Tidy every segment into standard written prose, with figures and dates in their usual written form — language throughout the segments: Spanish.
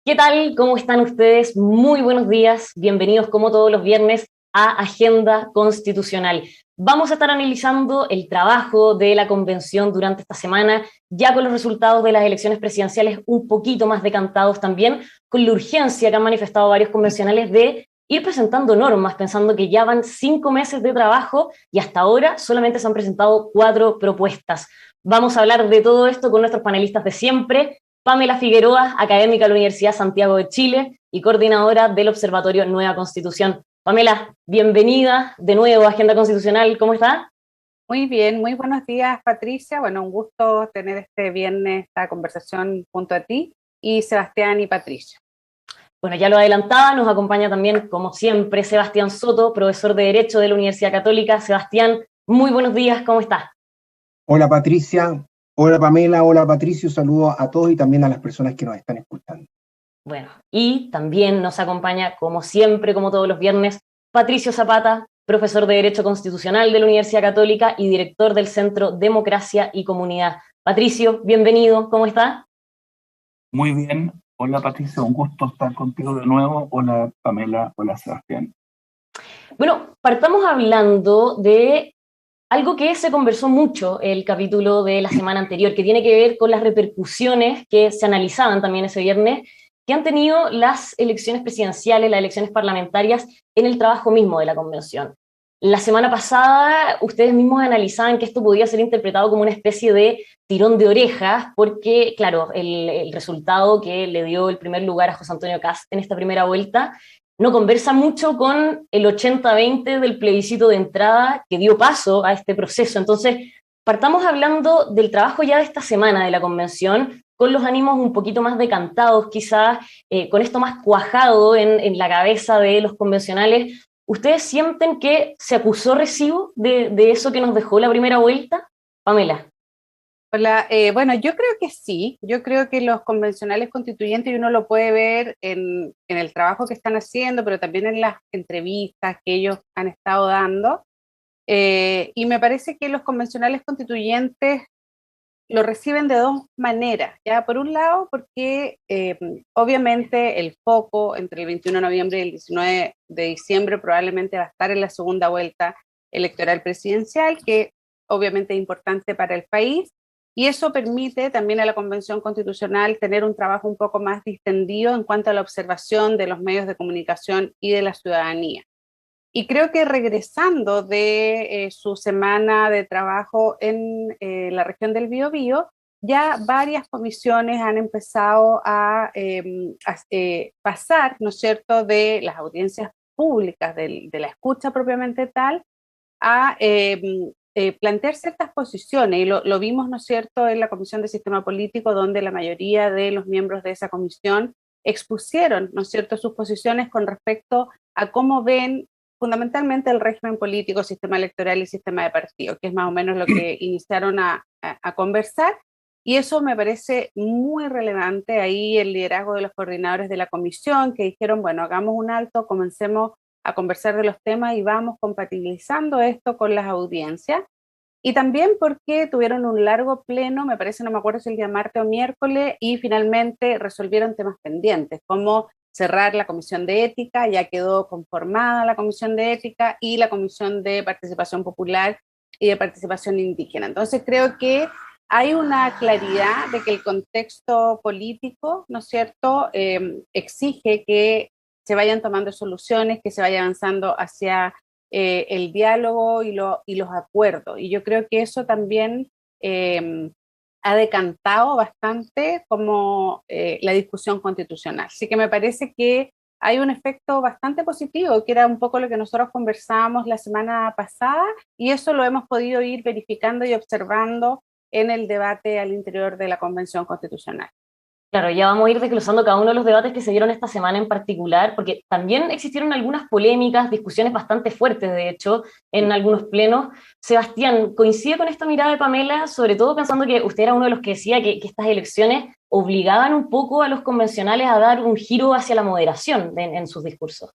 ¿Qué tal? ¿Cómo están ustedes? Muy buenos días. Bienvenidos como todos los viernes a Agenda Constitucional. Vamos a estar analizando el trabajo de la convención durante esta semana, ya con los resultados de las elecciones presidenciales un poquito más decantados también, con la urgencia que han manifestado varios convencionales de ir presentando normas, pensando que ya van 5 meses de trabajo y hasta ahora solamente se han presentado 4 propuestas. Vamos a hablar de todo esto con nuestros panelistas de siempre. Pamela Figueroa, académica de la Universidad Santiago de Chile y coordinadora del Observatorio Nueva Constitución. Pamela, bienvenida de nuevo a Agenda Constitucional, ¿cómo está? Muy bien, muy buenos días, Patricia. Bueno, un gusto tener este viernes esta conversación junto a ti y Sebastián y Patricia. Bueno, ya lo adelantaba, nos acompaña también, como siempre, Sebastián Soto, profesor de Derecho de la Universidad Católica. Sebastián, muy buenos días, ¿cómo está? Hola Patricia, hola Pamela, hola Patricio, saludo a todos y también a las personas que nos están escuchando. Bueno, y también nos acompaña, como siempre, como todos los viernes, Patricio Zapata, profesor de Derecho Constitucional de la Universidad Católica y director del Centro Democracia y Comunidad. Patricio, bienvenido, ¿cómo está? Muy bien, hola Patricia, un gusto estar contigo de nuevo. Hola Pamela, hola Sebastián. Bueno, partamos hablando de algo que se conversó mucho el capítulo de la semana anterior, que tiene que ver con las repercusiones que se analizaban también ese viernes, que han tenido las elecciones presidenciales, las elecciones parlamentarias en el trabajo mismo de la convención. La semana pasada ustedes mismos analizaban que esto podía ser interpretado como una especie de tirón de orejas, porque, claro, el resultado que le dio el primer lugar a José Antonio Kast en esta primera vuelta no conversa mucho con el 80-20 del plebiscito de entrada que dio paso a este proceso. Entonces, partamos hablando del trabajo ya de esta semana de la convención, con los ánimos un poquito más decantados, quizás con esto más cuajado en la cabeza de los convencionales. ¿Ustedes sienten que se acusó recibo de eso que nos dejó la primera vuelta? Pamela. Hola, bueno, yo creo que sí, yo creo que los convencionales constituyentes, y uno lo puede ver en el trabajo que están haciendo, pero también en las entrevistas que ellos han estado dando, y me parece que los convencionales constituyentes lo reciben de dos maneras, ¿ya? Por un lado, porque obviamente el foco entre el 21 de noviembre y el 19 de diciembre probablemente va a estar en la segunda vuelta electoral presidencial, que obviamente es importante para el país, y eso permite también a la Convención Constitucional tener un trabajo un poco más distendido en cuanto a la observación de los medios de comunicación y de la ciudadanía. Y creo que regresando de su semana de trabajo en la región del Biobío, ya varias comisiones han empezado a pasar, ¿no es cierto?, de las audiencias públicas, de la escucha propiamente tal, a plantear ciertas posiciones, y lo vimos, ¿no es cierto?, en la Comisión de Sistema Político, donde la mayoría de los miembros de esa comisión expusieron, ¿no es cierto?, sus posiciones con respecto a cómo ven fundamentalmente el régimen político, sistema electoral y sistema de partidos, que es más o menos lo que iniciaron a conversar, y eso me parece muy relevante, ahí el liderazgo de los coordinadores de la comisión, que dijeron, bueno, hagamos un alto, comencemos a conversar de los temas y vamos compatibilizando esto con las audiencias, y también porque tuvieron un largo pleno, me parece, no me acuerdo si el día martes o miércoles, y finalmente resolvieron temas pendientes, como cerrar la comisión de ética, ya quedó conformada la comisión de ética y la comisión de participación popular y de participación indígena. Entonces creo que hay una claridad de que el contexto político, ¿no es cierto?, exige que se vayan tomando soluciones, que se vaya avanzando hacia el diálogo y los acuerdos. Y yo creo que eso también ha decantado bastante como la discusión constitucional. Así que me parece que hay un efecto bastante positivo, que era un poco lo que nosotros conversábamos la semana pasada, y eso lo hemos podido ir verificando y observando en el debate al interior de la Convención Constitucional. Claro, ya vamos a ir desglosando cada uno de los debates que se dieron esta semana en particular, porque también existieron algunas polémicas, discusiones bastante fuertes, de hecho, en algunos plenos. Sebastián, ¿coincide con esta mirada de Pamela, sobre todo pensando que usted era uno de los que decía que estas elecciones obligaban un poco a los convencionales a dar un giro hacia la moderación en sus discursos?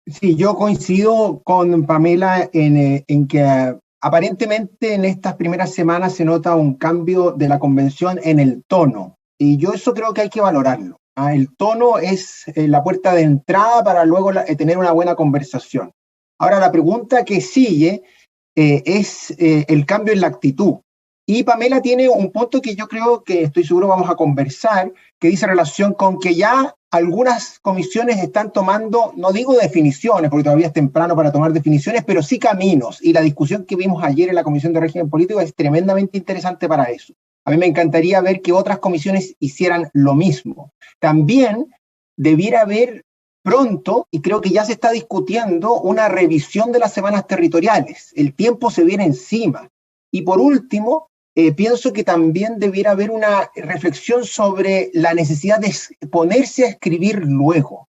Sí, yo coincido con Pamela en que aparentemente en estas primeras semanas se nota un cambio de la convención en el tono, y yo eso creo que hay que valorarlo. El tono es la puerta de entrada para luego tener una buena conversación. Ahora, la pregunta que sigue es el cambio en la actitud. Y Pamela tiene un punto que yo creo que estoy seguro vamos a conversar, que dice relación con que ya algunas comisiones están tomando, no digo definiciones, porque todavía es temprano para tomar definiciones, pero sí caminos. Y la discusión que vimos ayer en la Comisión de Régimen Político es tremendamente interesante para eso. A mí me encantaría ver que otras comisiones hicieran lo mismo. También debiera haber pronto, y creo que ya se está discutiendo, una revisión de las semanas territoriales. El tiempo se viene encima. Y por último, pienso que también debiera haber una reflexión sobre la necesidad de ponerse a escribir luego.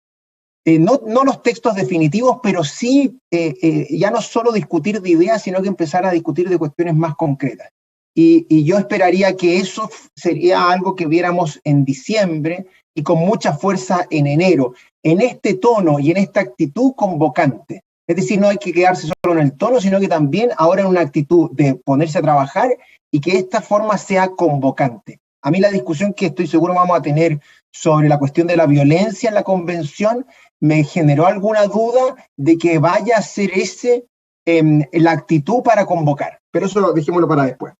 No los textos definitivos, pero sí ya no solo discutir de ideas, sino que empezar a discutir de cuestiones más concretas. Y yo esperaría que eso sería algo que viéramos en diciembre y con mucha fuerza en enero, en este tono y en esta actitud convocante. Es decir, no hay que quedarse solo en el tono, sino que también ahora en una actitud de ponerse a trabajar y que esta forma sea convocante. A mí la discusión que estoy seguro vamos a tener sobre la cuestión de la violencia en la convención me generó alguna duda de que vaya a ser la actitud para convocar. Pero eso dejémoslo para después.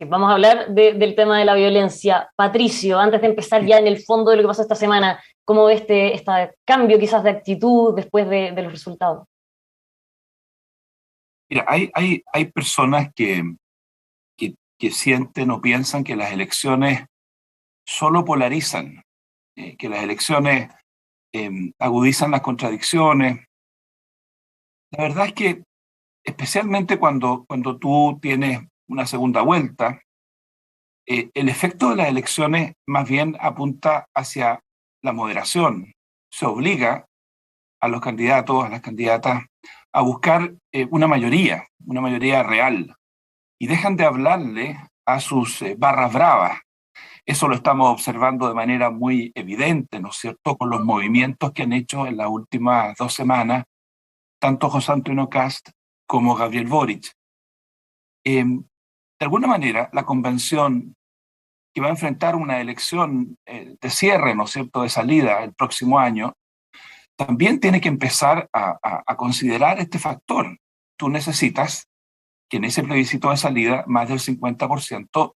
Vamos a hablar del tema de la violencia. Patricio, antes de empezar ya en el fondo de lo que pasó esta semana, ¿cómo ves este cambio quizás de actitud después de los resultados? Mira, hay personas que sienten o piensan que las elecciones solo polarizan, que las elecciones agudizan las contradicciones. La verdad es que, especialmente cuando tú tienes una segunda vuelta, el efecto de las elecciones más bien apunta hacia la moderación. Se obliga a los candidatos, a las candidatas, a buscar una mayoría real, y dejan de hablarle a sus barras bravas. Eso lo estamos observando de manera muy evidente, ¿no es cierto?, con los movimientos que han hecho en las últimas 2 semanas, tanto José Antonio Kast como Gabriel Boric. De alguna manera, la convención que va a enfrentar una elección de cierre, ¿no es cierto?, de salida el próximo año, también tiene que empezar a considerar este factor. Tú necesitas que en ese plebiscito de salida más del 50%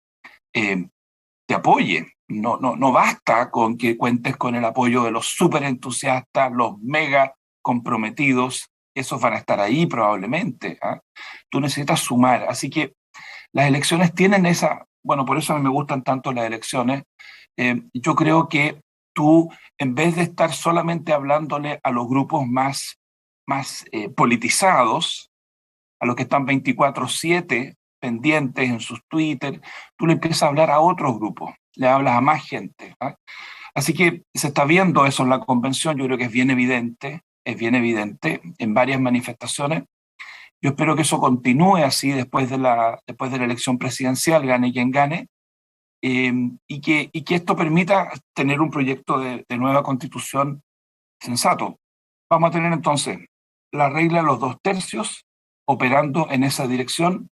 te apoye. No basta con que cuentes con el apoyo de los súper entusiastas, los mega comprometidos, esos van a estar ahí probablemente. Tú necesitas sumar, así que las elecciones tienen bueno, por eso a mí me gustan tanto las elecciones. Yo creo que tú, en vez de estar solamente hablándole a los grupos más politizados, a los que están 24/7 pendientes en sus Twitter, tú le empiezas a hablar a otros grupos, le hablas a más gente. Así que se está viendo eso en la convención, yo creo que es bien evidente en varias manifestaciones. Yo espero que eso continúe así después de la elección presidencial, gane quien gane, y que esto permita tener un proyecto de nueva constitución sensato. Vamos a tener entonces la regla de los 2/3 operando en esa dirección,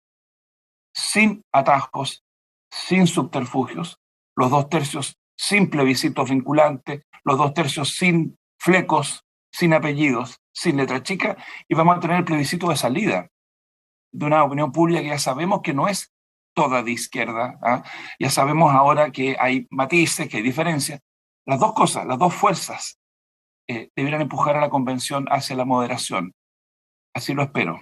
sin atajos, sin subterfugios, los 2/3 sin plebiscitos vinculantes, los 2/3 sin flecos, sin apellidos, sin letra chica, y vamos a tener el plebiscito de salida de una opinión pública que ya sabemos que no es toda de izquierda. Ya sabemos ahora que hay matices, que hay diferencias. Las dos cosas, las dos fuerzas debieran empujar a la convención hacia la moderación. Así lo espero.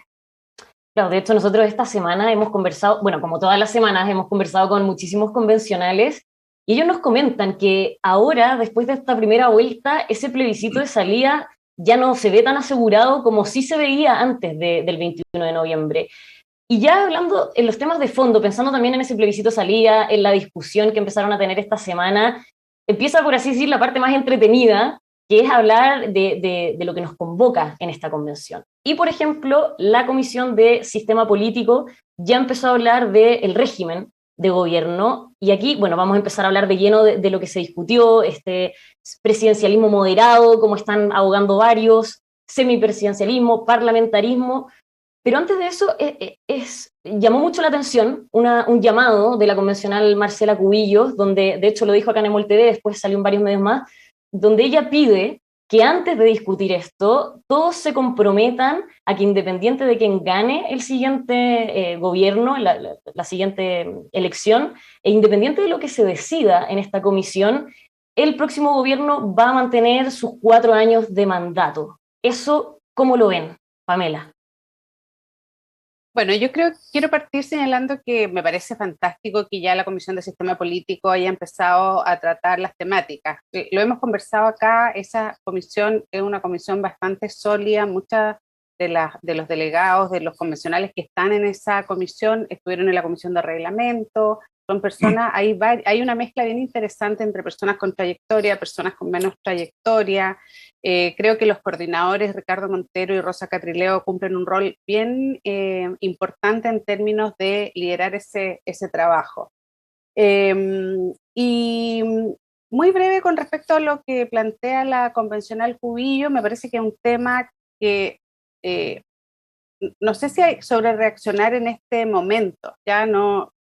Claro, de hecho nosotros esta semana hemos conversado, bueno, como todas las semanas, hemos conversado con muchísimos convencionales y ellos nos comentan que ahora, después de esta primera vuelta, ese plebiscito de salida ya no se ve tan asegurado como sí se veía antes del 21 de noviembre. Y ya hablando en los temas de fondo, pensando también en ese plebiscito de salida, en la discusión que empezaron a tener esta semana, empieza, por así decir, la parte más entretenida, que es hablar de lo que nos convoca en esta convención. Y, por ejemplo, la Comisión de Sistema Político ya empezó a hablar del régimen de gobierno, y aquí, bueno, vamos a empezar a hablar de lleno de lo que se discutió, este presidencialismo moderado, como están abogando varios, semipresidencialismo, parlamentarismo, pero antes de eso llamó mucho la atención un llamado de la convencional Marcela Cubillos, donde de hecho lo dijo acá en Emol TV, después salió en varios medios más, donde ella pide que antes de discutir esto, todos se comprometan a que independiente de quien gane el siguiente gobierno, la siguiente elección, e independiente de lo que se decida en esta comisión, el próximo gobierno va a mantener sus 4 años de mandato. ¿Eso cómo lo ven, Pamela? Bueno, yo quiero partir señalando que me parece fantástico que ya la Comisión de Sistema Político haya empezado a tratar las temáticas. Lo hemos conversado acá, esa comisión es una comisión bastante sólida, muchas de los delegados, de los convencionales que están en esa comisión, estuvieron en la comisión de reglamento, son personas, hay una mezcla bien interesante entre personas con trayectoria, personas con menos trayectoria. Creo que los coordinadores Ricardo Montero y Rosa Catrileo cumplen un rol bien importante en términos de liderar ese trabajo. Y muy breve con respecto a lo que plantea la convencional Cubillo, me parece que es un tema que no sé si hay sobre reaccionar en este momento, ya no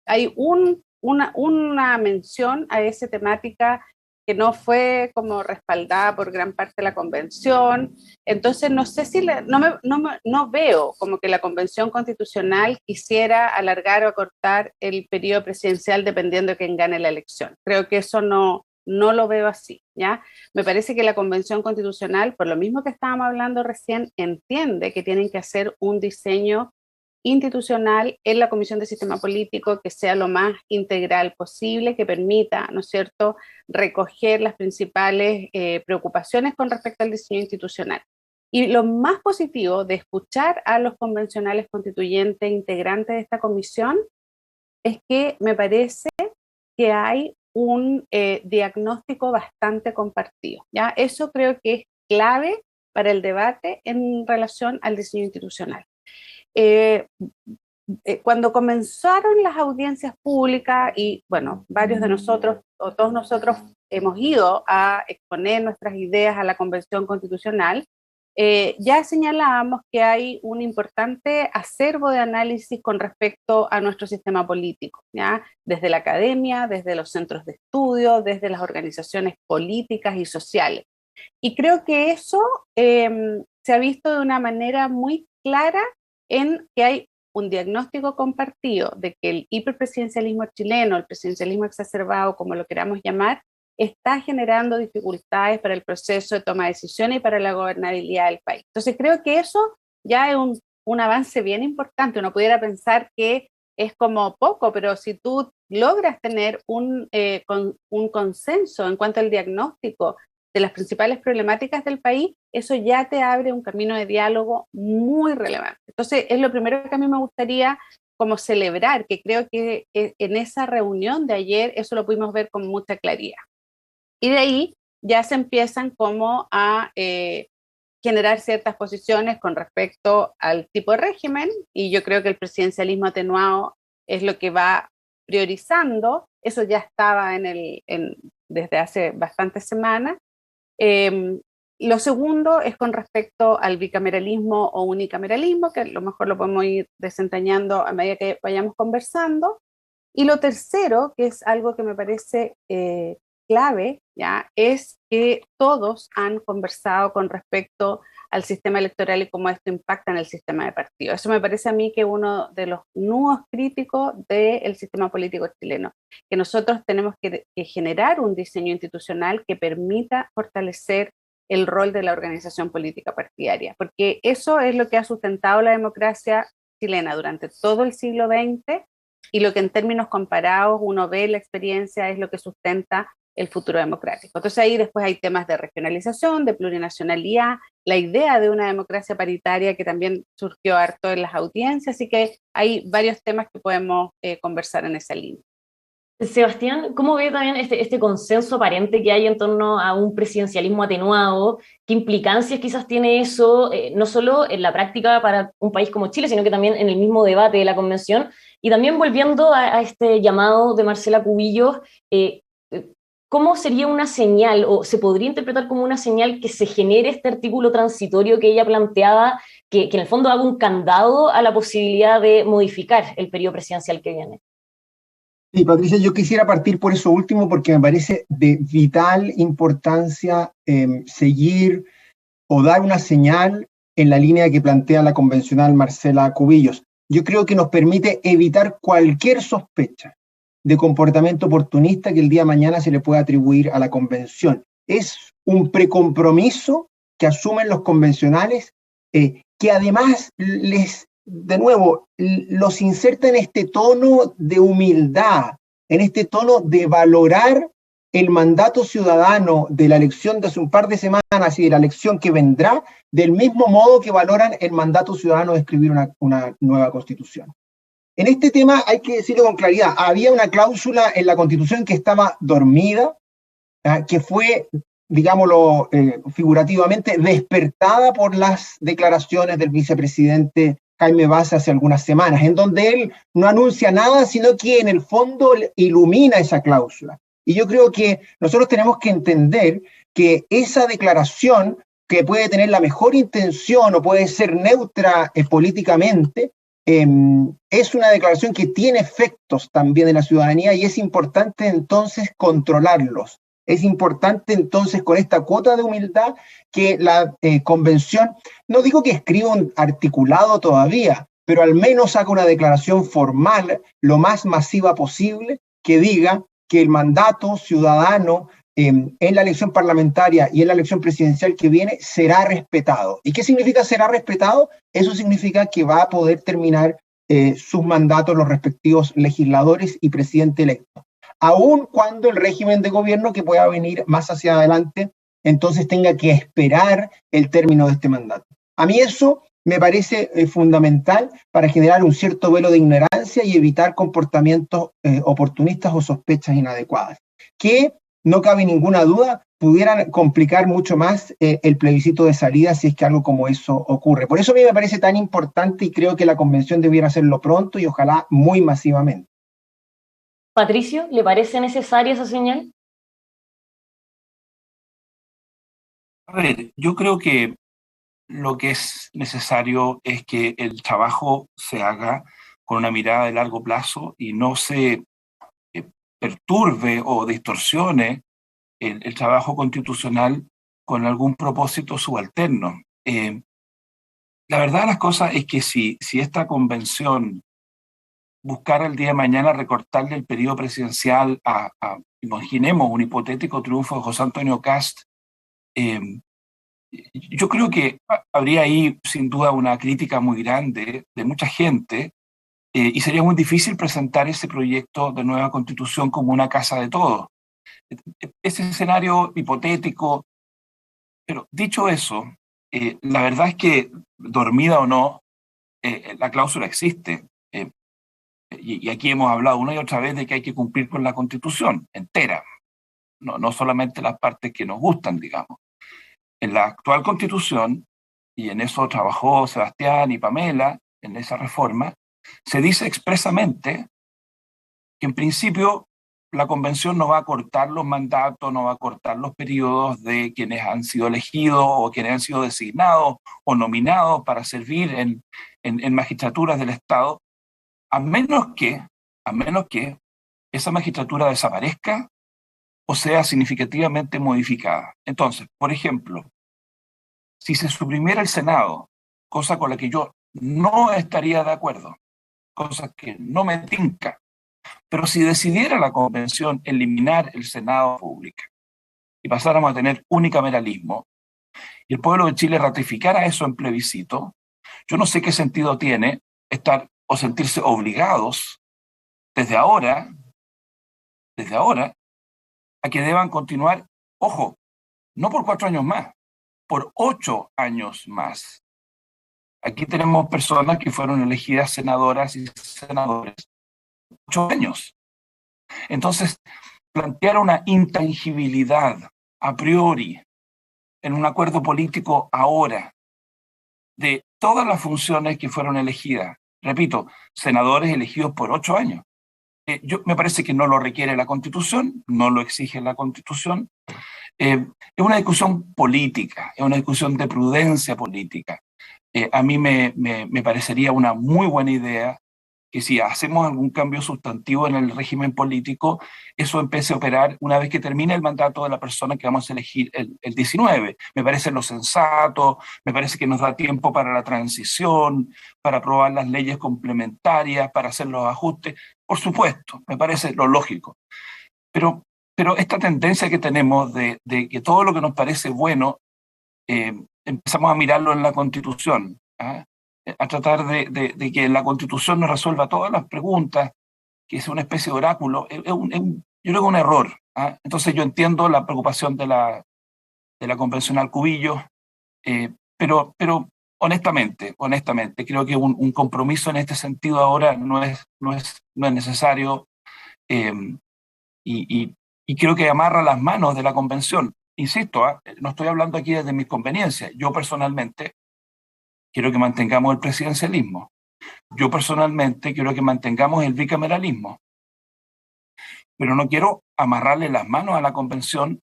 hay una mención a esa temática que no fue como respaldada por gran parte de la convención, entonces no sé si, no veo como que la convención constitucional quisiera alargar o acortar el periodo presidencial dependiendo de quién gane la elección. Creo que eso no lo veo así, ¿ya? Me parece que la convención constitucional, por lo mismo que estábamos hablando recién, entiende que tienen que hacer un diseño institucional en la Comisión de Sistema Político que sea lo más integral posible, que permita, ¿no es cierto?, recoger las principales preocupaciones con respecto al diseño institucional. Y lo más positivo de escuchar a los convencionales constituyentes integrantes de esta comisión es que me parece que hay un diagnóstico bastante compartido, ¿ya? Eso creo que es clave para el debate en relación al diseño institucional. Cuando comenzaron las audiencias públicas, y bueno, varios de nosotros, o todos nosotros, hemos ido a exponer nuestras ideas a la Convención Constitucional, ya señalábamos que hay un importante acervo de análisis con respecto a nuestro sistema político, ¿ya? Desde la academia, desde los centros de estudio, desde las organizaciones políticas y sociales. Y creo que eso se ha visto de una manera muy clara en que hay un diagnóstico compartido de que el hiperpresidencialismo chileno, el presidencialismo exacerbado, como lo queramos llamar, está generando dificultades para el proceso de toma de decisiones y para la gobernabilidad del país. Entonces creo que eso ya es un avance bien importante. Uno pudiera pensar que es como poco, pero si tú logras tener un consenso en cuanto al diagnóstico de las principales problemáticas del país, eso ya te abre un camino de diálogo muy relevante. Entonces, es lo primero que a mí me gustaría como celebrar, que creo que en esa reunión de ayer eso lo pudimos ver con mucha claridad. Y de ahí ya se empiezan como a generar ciertas posiciones con respecto al tipo de régimen, y yo creo que el presidencialismo atenuado es lo que va priorizando. Eso ya estaba desde hace bastantes semanas. Lo segundo es con respecto al bicameralismo o unicameralismo, que a lo mejor lo podemos ir desentrañando a medida que vayamos conversando. Y lo tercero, que es algo que me parece clave, ¿ya?, es que todos han conversado con respecto al sistema electoral y cómo esto impacta en el sistema de partidos. Eso me parece a mí que es uno de los nudos críticos del sistema político chileno, que nosotros tenemos que generar un diseño institucional que permita fortalecer el rol de la organización política partidaria, porque eso es lo que ha sustentado la democracia chilena durante todo el siglo XX y lo que en términos comparados uno ve en la experiencia es lo que sustenta el futuro democrático. Entonces ahí después hay temas de regionalización, de plurinacionalidad, la idea de una democracia paritaria que también surgió harto en las audiencias, así que hay varios temas que podemos conversar en esa línea. Sebastián, ¿cómo ve también este consenso aparente que hay en torno a un presidencialismo atenuado? ¿Qué implicancias quizás tiene eso, no solo en la práctica para un país como Chile, sino que también en el mismo debate de la convención? Y también volviendo a este llamado de Marcela Cubillos, ¿cómo sería una señal, o se podría interpretar como una señal que se genere este artículo transitorio que ella planteaba, que en el fondo haga un candado a la posibilidad de modificar el periodo presidencial que viene? Sí, Patricia, yo quisiera partir por eso último porque me parece de vital importancia seguir o dar una señal en la línea que plantea la convencional Marcela Cubillos. Yo creo que nos permite evitar cualquier sospecha de comportamiento oportunista que el día de mañana se le pueda atribuir a la convención. Es un precompromiso que asumen los convencionales, que además de nuevo, los inserta en este tono de humildad, en este tono de valorar el mandato ciudadano de la elección de hace un par de semanas y de la elección que vendrá, del mismo modo que valoran el mandato ciudadano de escribir una nueva constitución. En este tema hay que decirlo con claridad, había una cláusula en la Constitución que estaba dormida, que fue, digámoslo figurativamente, despertada por las declaraciones del vicepresidente Jaime Baza hace algunas semanas, en donde él no anuncia nada, sino que en el fondo ilumina esa cláusula. Y yo creo que nosotros tenemos que entender que esa declaración, que puede tener la mejor intención o puede ser neutra políticamente, es una declaración que tiene efectos también en la ciudadanía y es importante entonces controlarlos. Es importante entonces con esta cuota de humildad que la convención, no digo que escriba un articulado todavía, pero al menos haga una declaración formal lo más masiva posible que diga que el mandato ciudadano en la elección parlamentaria y en la elección presidencial que viene será respetado. ¿Y qué significa será respetado? Eso significa que va a poder terminar sus mandatos los respectivos legisladores y presidente electo. Aun cuando el régimen de gobierno que pueda venir más hacia adelante, entonces tenga que esperar el término de este mandato. A mí eso me parece fundamental para generar un cierto velo de ignorancia y evitar comportamientos oportunistas o sospechas inadecuadas, que no cabe ninguna duda, pudieran complicar mucho más el plebiscito de salida si es que algo como eso ocurre. Por eso a mí me parece tan importante y creo que la convención debiera hacerlo pronto y ojalá muy masivamente. Patricio, ¿le parece necesaria esa señal? A ver, yo creo que lo que es necesario es que el trabajo se haga con una mirada de largo plazo y no se perturbe o distorsione el trabajo constitucional con algún propósito subalterno. La verdad de las cosas es que si esta convención buscara el día de mañana recortarle el periodo presidencial imaginemos, un hipotético triunfo de José Antonio Kast, yo creo que habría ahí sin duda una crítica muy grande de mucha gente y sería muy difícil presentar ese proyecto de nueva constitución como una casa de todos. Ese escenario hipotético, pero dicho eso, la verdad es que, dormida o no, la cláusula existe. Y aquí hemos hablado una y otra vez de que hay que cumplir con la Constitución entera, no solamente las partes que nos gustan, digamos. En la actual Constitución, y en eso trabajó Sebastián y Pamela, en esa reforma, se dice expresamente que en principio la convención no va a cortar los mandatos, no va a cortar los periodos de quienes han sido elegidos o quienes han sido designados o nominados para servir en magistraturas del Estado, a menos que esa magistratura desaparezca o sea significativamente modificada. Entonces, por ejemplo, si se suprimiera el Senado, cosa con la que yo no estaría de acuerdo, cosa que no me tinca, pero si decidiera la convención eliminar el Senado público y pasáramos a tener unicameralismo, y el pueblo de Chile ratificara eso en plebiscito, yo no sé qué sentido tiene estar o sentirse obligados desde ahora, a que deban continuar, ojo, no por 4 años más, por 8 años más. Aquí tenemos personas que fueron elegidas senadoras y senadores 8 años. Entonces, plantear una intangibilidad a priori en un acuerdo político ahora de todas las funciones que fueron elegidas, repito, senadores elegidos por 8 años. Me parece que no lo requiere la Constitución, no lo exige la Constitución. Es una discusión política, es una discusión de prudencia política. A mí me parecería una muy buena idea que si hacemos algún cambio sustantivo en el régimen político, eso empiece a operar una vez que termine el mandato de la persona que vamos a elegir el 19. Me parece lo sensato, me parece que nos da tiempo para la transición, para aprobar las leyes complementarias, para hacer los ajustes. Por supuesto, me parece lo lógico. Pero esta tendencia que tenemos de que todo lo que nos parece bueno, empezamos a mirarlo en la Constitución, ¿ah? A tratar de que la Constitución nos resuelva todas las preguntas, que es una especie de oráculo, yo creo que es un error, ¿ah? Entonces yo entiendo la preocupación de la convencional Cubillos, pero honestamente, creo que un compromiso en este sentido ahora no es necesario, y creo que amarra las manos de la convención. Insisto, no estoy hablando aquí desde mis conveniencias. Yo personalmente quiero que mantengamos el presidencialismo. Yo personalmente quiero que mantengamos el bicameralismo. Pero no quiero amarrarle las manos a la convención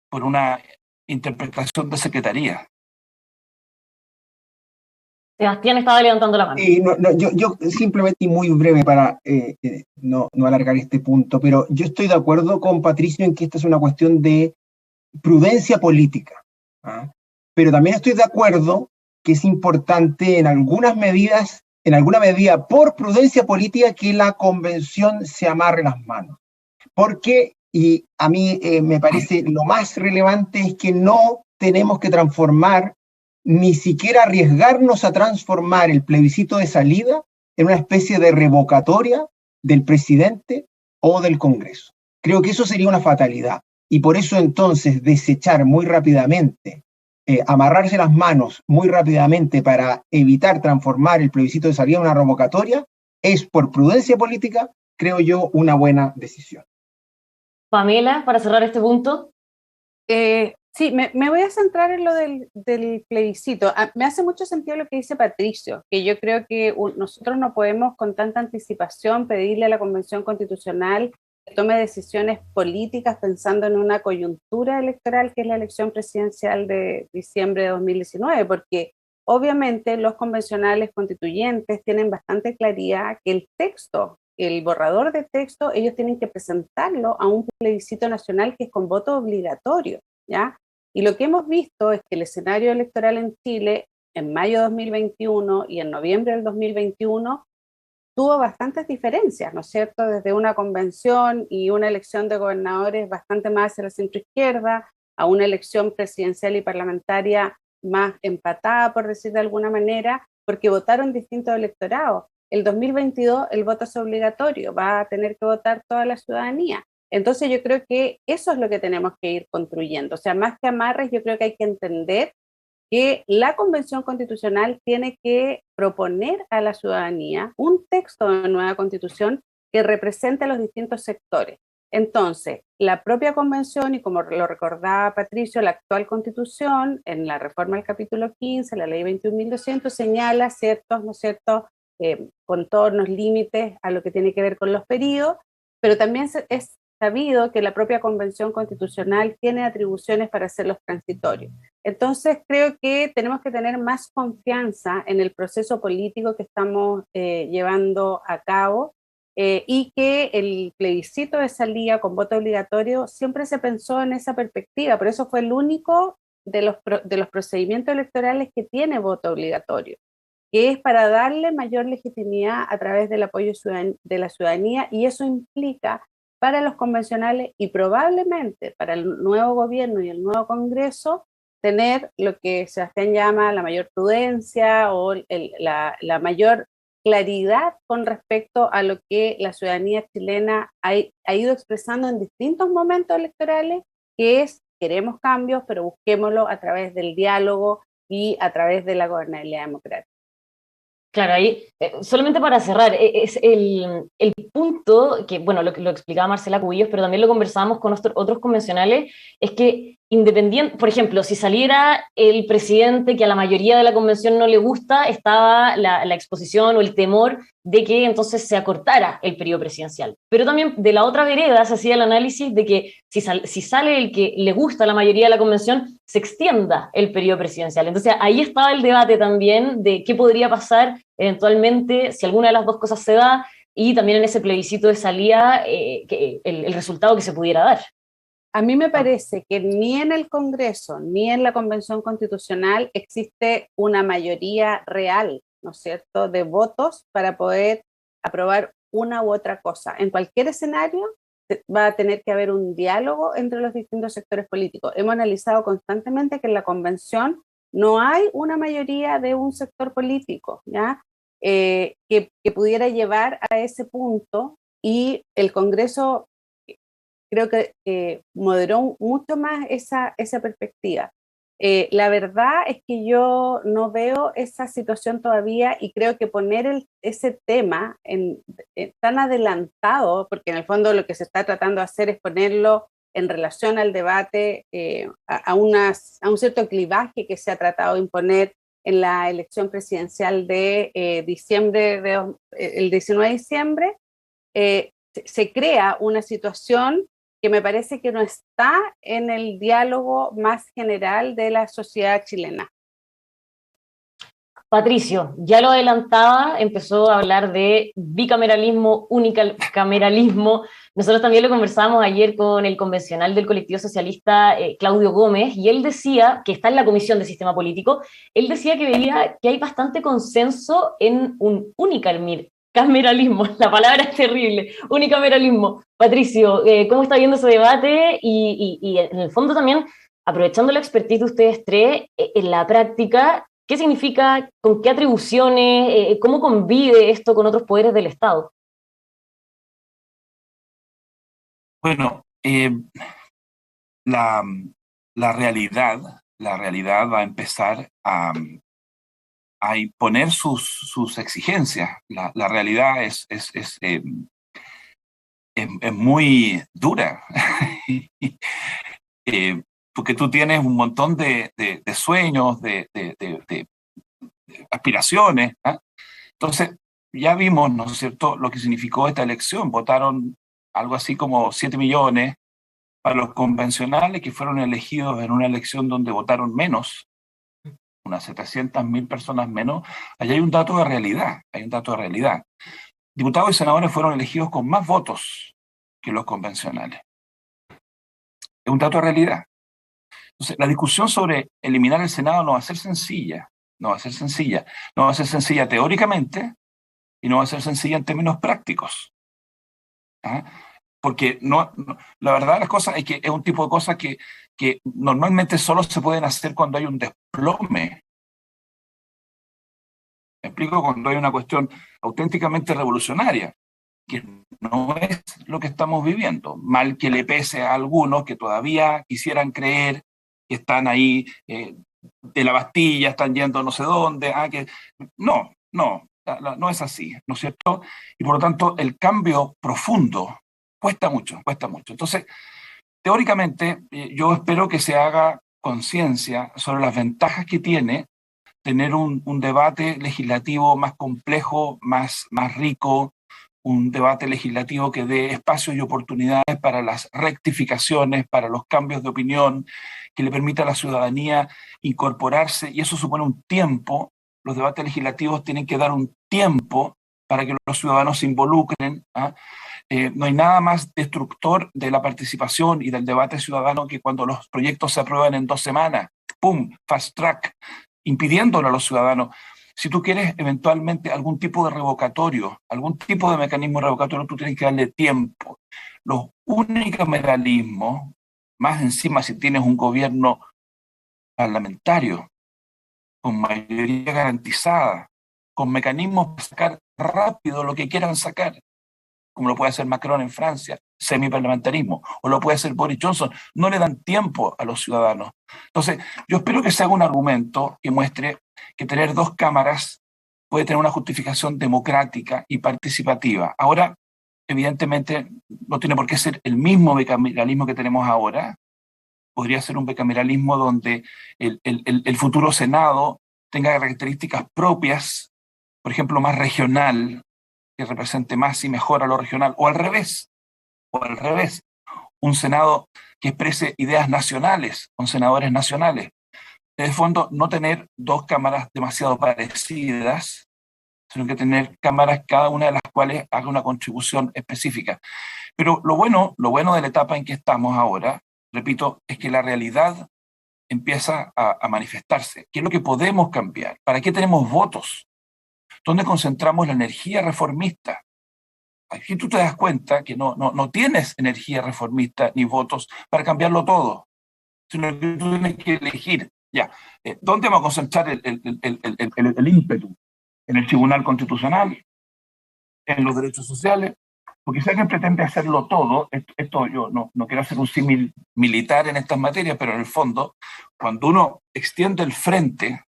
por una interpretación de secretaría. Sebastián estaba levantando la mano. Yo simplemente, y muy breve para no alargar este punto, pero yo estoy de acuerdo con Patricio en que esta es una cuestión de prudencia política, ¿ah? Pero también estoy de acuerdo que es importante en alguna medida por prudencia política que la convención se amarre las manos. Porque, y a mí me parece lo más relevante es que no tenemos que transformar, ni siquiera arriesgarnos a transformar el plebiscito de salida en una especie de revocatoria del presidente o del Congreso. Creo que eso sería una fatalidad. Y por eso entonces desechar muy rápidamente, amarrarse las manos muy rápidamente para evitar transformar el plebiscito de salida en una revocatoria, es por prudencia política, creo yo, una buena decisión. Pamela, para cerrar este punto. Sí, me voy a centrar en lo del plebiscito. Me hace mucho sentido lo que dice Patricio, que yo creo que nosotros no podemos con tanta anticipación pedirle a la Convención Constitucional que tome decisiones políticas pensando en una coyuntura electoral que es la elección presidencial de diciembre de 2019, porque obviamente los convencionales constituyentes tienen bastante claridad que el texto, el borrador de texto, ellos tienen que presentarlo a un plebiscito nacional que es con voto obligatorio, ¿ya? Y lo que hemos visto es que el escenario electoral en Chile en mayo de 2021 y en noviembre del 2021 tuvo bastantes diferencias, ¿no es cierto? Desde una convención y una elección de gobernadores bastante más hacia la centroizquierda, a una elección presidencial y parlamentaria más empatada, por decir de alguna manera, porque votaron distintos electorados. El 2022 el voto es obligatorio, va a tener que votar toda la ciudadanía. Entonces yo creo que eso es lo que tenemos que ir construyendo. O sea, más que amarres, yo creo que hay que entender que la Convención Constitucional tiene que proponer a la ciudadanía un texto de nueva Constitución que represente a los distintos sectores. Entonces, la propia Convención, y como lo recordaba Patricio, la actual Constitución, en la reforma del capítulo 15, la ley 21.200, señala ciertos, ¿no es cierto?, contornos, límites a lo que tiene que ver con los periodos, pero también es sabido que la propia Convención Constitucional tiene atribuciones para hacer los transitorios. Entonces creo que tenemos que tener más confianza en el proceso político que estamos llevando a cabo, y que el plebiscito de salida con voto obligatorio siempre se pensó en esa perspectiva, por eso fue el único de los procedimientos electorales que tiene voto obligatorio, que es para darle mayor legitimidad a través del apoyo de la ciudadanía, y eso implica para los convencionales y probablemente para el nuevo gobierno y el nuevo Congreso tener lo que Sebastián llama la mayor prudencia o la mayor claridad con respecto a lo que la ciudadanía chilena ha ido expresando en distintos momentos electorales, que es queremos cambios, pero busquémoslo a través del diálogo y a través de la gobernabilidad democrática. Claro, ahí, solamente para cerrar, es el punto que, bueno, lo explicaba Marcela Cubillos, pero también lo conversábamos con otros convencionales, es que independiente, por ejemplo, si saliera el presidente que a la mayoría de la convención no le gusta, estaba la exposición o el temor de que entonces se acortara el periodo presidencial. Pero también de la otra vereda se hacía el análisis de que si sale el que le gusta a la mayoría de la convención, se extienda el periodo presidencial. Entonces ahí estaba el debate también de qué podría pasar eventualmente si alguna de las dos cosas se da, y también en ese plebiscito de salida el resultado que se pudiera dar. A mí me parece que ni en el Congreso ni en la Convención Constitucional existe una mayoría real, ¿no es cierto?, de votos para poder aprobar una u otra cosa. En cualquier escenario va a tener que haber un diálogo entre los distintos sectores políticos. Hemos analizado constantemente que en la Convención no hay una mayoría de un sector político, ¿ya? Que pudiera llevar a ese punto, y el Congreso creo que moderó mucho más esa perspectiva. La verdad es que yo no veo esa situación todavía, y creo que poner ese tema tan adelantado, porque en el fondo lo que se está tratando de hacer es ponerlo en relación al debate, a un cierto clivaje que se ha tratado de imponer en la elección presidencial de diciembre, el 19 de diciembre, se crea una situación que me parece que no está en el diálogo más general de la sociedad chilena. Patricio, ya lo adelantaba, empezó a hablar de bicameralismo, unicameralismo. Nosotros también lo conversamos ayer con el convencional del colectivo socialista, Claudio Gómez, y él decía, que está en la Comisión de Sistema Político, él decía que veía que hay bastante consenso en un unicameralismo, la palabra es terrible, unicameralismo. Patricio, ¿cómo está viendo ese debate? Y en el fondo también, aprovechando la expertise de ustedes tres, en la práctica, ¿qué significa? ¿Con qué atribuciones? ¿Cómo convive esto con otros poderes del Estado? Bueno, la, la realidad va a empezar a imponer sus exigencias. La realidad es muy dura. Porque tú tienes un montón de sueños, de aspiraciones, ¿eh? Entonces, ya vimos, ¿no es cierto?, lo que significó esta elección. Votaron algo así como 7 millones para los convencionales, que fueron elegidos en una elección donde votaron menos, unas 700.000 personas menos. Allá hay un dato de realidad, Diputados y senadores fueron elegidos con más votos que los convencionales. Es un dato de realidad. Entonces, la discusión sobre eliminar el Senado no va a ser sencilla, no va a ser sencilla teóricamente, y no va a ser sencilla en términos prácticos. ¿Ah? Porque la verdad de las cosas es que es un tipo de cosas que normalmente solo se pueden hacer cuando hay un desplome. Me explico, cuando hay una cuestión auténticamente revolucionaria, que no es lo que estamos viviendo, mal que le pese a algunos que todavía quisieran creer que están ahí de la Bastilla, están yendo no sé dónde, no es así, ¿no es cierto? Y por lo tanto el cambio profundo cuesta mucho. Entonces, teóricamente, yo espero que se haga conciencia sobre las ventajas que tiene tener un debate legislativo más complejo, más rico, un debate legislativo que dé espacios y oportunidades para las rectificaciones, para los cambios de opinión, que le permita a la ciudadanía incorporarse, y eso supone un tiempo. Los debates legislativos tienen que dar un tiempo para que los ciudadanos se involucren. No hay nada más destructor de la participación y del debate ciudadano que cuando los proyectos se aprueban en 2 semanas, ¡pum!, fast track, impidiéndolo a los ciudadanos. Si tú quieres eventualmente algún tipo de revocatorio, algún tipo de mecanismo revocatorio, tú tienes que darle tiempo. Los unicameralismos, más encima si tienes un gobierno parlamentario, con mayoría garantizada, con mecanismos para sacar rápido lo que quieran sacar, como lo puede hacer Macron en Francia, semiparlamentarismo, o lo puede hacer Boris Johnson, no le dan tiempo a los ciudadanos. Entonces, yo espero que se haga un argumento que muestre que tener 2 cámaras puede tener una justificación democrática y participativa. Ahora, evidentemente, no tiene por qué ser el mismo bicameralismo que tenemos ahora, podría ser un bicameralismo donde el futuro Senado tenga características propias, por ejemplo, más regional, que represente más y mejor a lo regional, o al revés, un Senado que exprese ideas nacionales, con senadores nacionales. En el fondo, no tener dos cámaras demasiado parecidas, sino que tener cámaras, cada una de las cuales haga una contribución específica. Pero lo bueno de la etapa en que estamos ahora, repito, es que la realidad empieza a manifestarse. ¿Qué es lo que podemos cambiar? ¿Para qué tenemos votos? ¿Dónde concentramos la energía reformista? Aquí tú te das cuenta que no tienes energía reformista ni votos para cambiarlo todo, sino que tú tienes que elegir, ya, ¿dónde vamos a concentrar el ímpetu? ¿En el Tribunal Constitucional? ¿En los derechos sociales? Porque si alguien pretende hacerlo todo, esto yo no quiero hacer un símil militar en estas materias, pero en el fondo, cuando uno extiende el frente,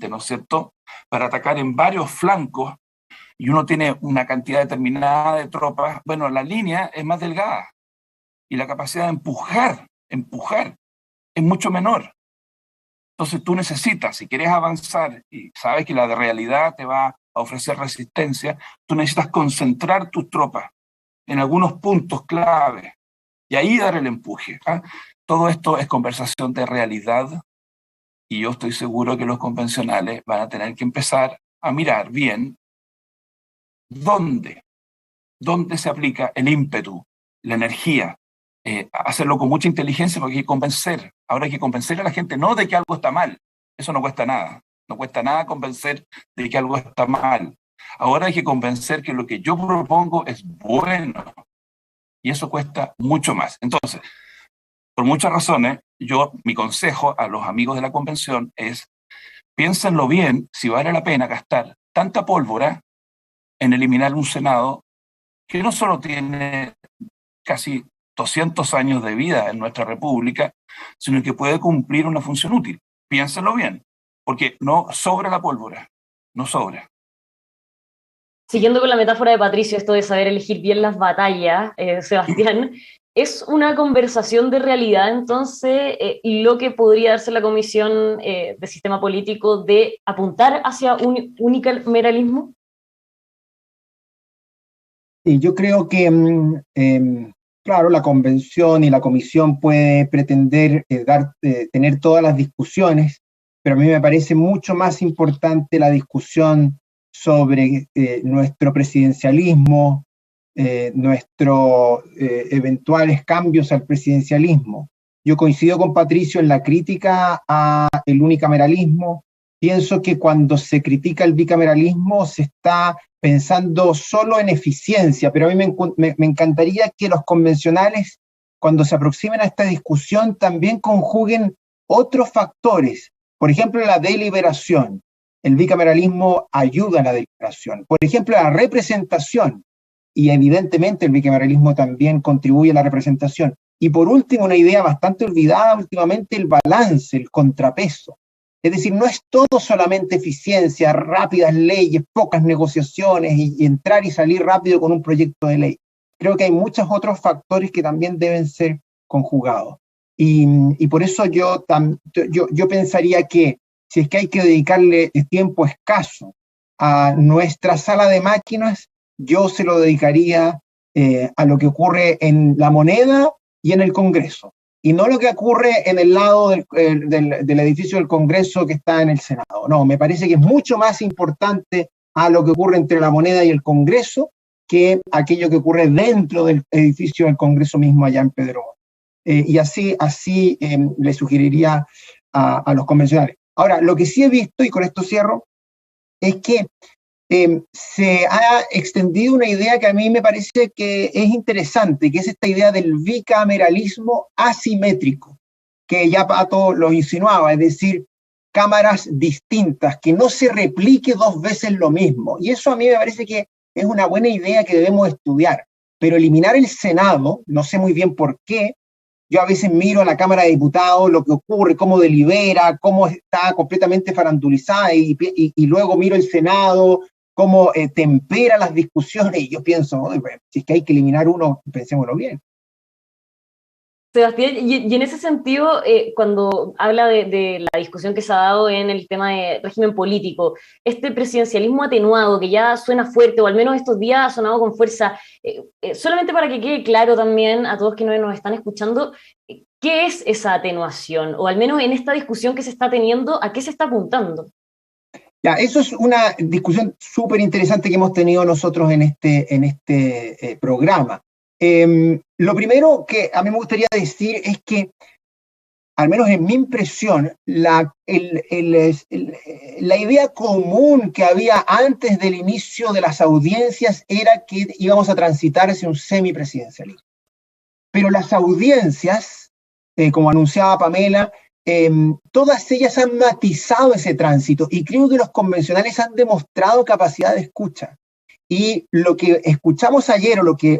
¿no es cierto?, para atacar en varios flancos, y uno tiene una cantidad determinada de tropas, bueno, la línea es más delgada, y la capacidad de empujar, es mucho menor. Entonces tú necesitas, si quieres avanzar, y sabes que la realidad te va a ofrecer resistencia, tú necesitas concentrar tus tropas en algunos puntos clave, y ahí dar el empuje. ¿Ah? Todo esto es conversación de realidad, y yo estoy seguro que los convencionales van a tener que empezar a mirar bien dónde se aplica el ímpetu, la energía, hacerlo con mucha inteligencia porque hay que convencer. Ahora hay que convencer a la gente no de que algo está mal, eso no cuesta nada, no cuesta nada convencer de que algo está mal. Ahora hay que convencer que lo que yo propongo es bueno, y eso cuesta mucho más. Entonces, por muchas razones, mi consejo a los amigos de la convención es, piénsenlo bien si vale la pena gastar tanta pólvora en eliminar un Senado que no solo tiene casi 200 años de vida en nuestra república, sino que puede cumplir una función útil. Piénsenlo bien, porque no sobra la pólvora, no sobra. Siguiendo con la metáfora de Patricio, esto de saber elegir bien las batallas, Sebastián, ¿es una conversación de realidad entonces lo que podría darse la Comisión de Sistema Político de apuntar hacia un unicameralismo? Sí, yo creo que, claro, la convención y la comisión puede pretender tener todas las discusiones, pero a mí me parece mucho más importante la discusión sobre nuestro presidencialismo, nuestros eventuales cambios al presidencialismo. Yo coincido con Patricio en la crítica al unicameralismo. Pienso que cuando se critica el bicameralismo se está pensando solo en eficiencia, pero a mí me encantaría que los convencionales, cuando se aproximen a esta discusión, también conjuguen otros factores. Por ejemplo, la deliberación. El bicameralismo ayuda a la deliberación. Por ejemplo, la representación. Y evidentemente el bicameralismo también contribuye a la representación. Y por último, una idea bastante olvidada últimamente, el balance, el contrapeso. Es decir, no es todo solamente eficiencia, rápidas leyes, pocas negociaciones y entrar y salir rápido con un proyecto de ley. Creo que hay muchos otros factores que también deben ser conjugados. Y por eso yo pensaría que si es que hay que dedicarle tiempo escaso a nuestra sala de máquinas, yo se lo dedicaría a lo que ocurre en la moneda y en el Congreso. Y no lo que ocurre en el lado del edificio del Congreso que está en el Senado. No, me parece que es mucho más importante a lo que ocurre entre la moneda y el Congreso que aquello que ocurre dentro del edificio del Congreso mismo allá en Pedro. Y así le sugeriría a los convencionales. Ahora, lo que sí he visto, y con esto cierro, es que se ha extendido una idea que a mí me parece que es interesante, que es esta idea del bicameralismo asimétrico, que ya Pato lo insinuaba, es decir, cámaras distintas, que no se replique dos veces lo mismo. Y eso a mí me parece que es una buena idea que debemos estudiar. Pero eliminar el Senado, no sé muy bien por qué. Yo a veces miro a la Cámara de Diputados, lo que ocurre, cómo delibera, cómo está completamente farandulizada, y luego miro el Senado, cómo tempera las discusiones, y yo pienso, si es que hay que eliminar uno, pensémoslo bien. Sebastián, y en ese sentido, cuando habla de la discusión que se ha dado en el tema de régimen político, este presidencialismo atenuado que ya suena fuerte, o al menos estos días ha sonado con fuerza, solamente para que quede claro también a todos que nos están escuchando, ¿qué es esa atenuación? O al menos en esta discusión que se está teniendo, ¿a qué se está apuntando? Ya, eso es una discusión súper interesante que hemos tenido nosotros en este programa. Lo primero que a mí me gustaría decir es que, al menos en mi impresión, la idea común que había antes del inicio de las audiencias era que íbamos a transitar hacia un semipresidencialismo. Pero las audiencias, como anunciaba Pamela, todas ellas han matizado ese tránsito y creo que los convencionales han demostrado capacidad de escucha. Y lo que escuchamos ayer o lo que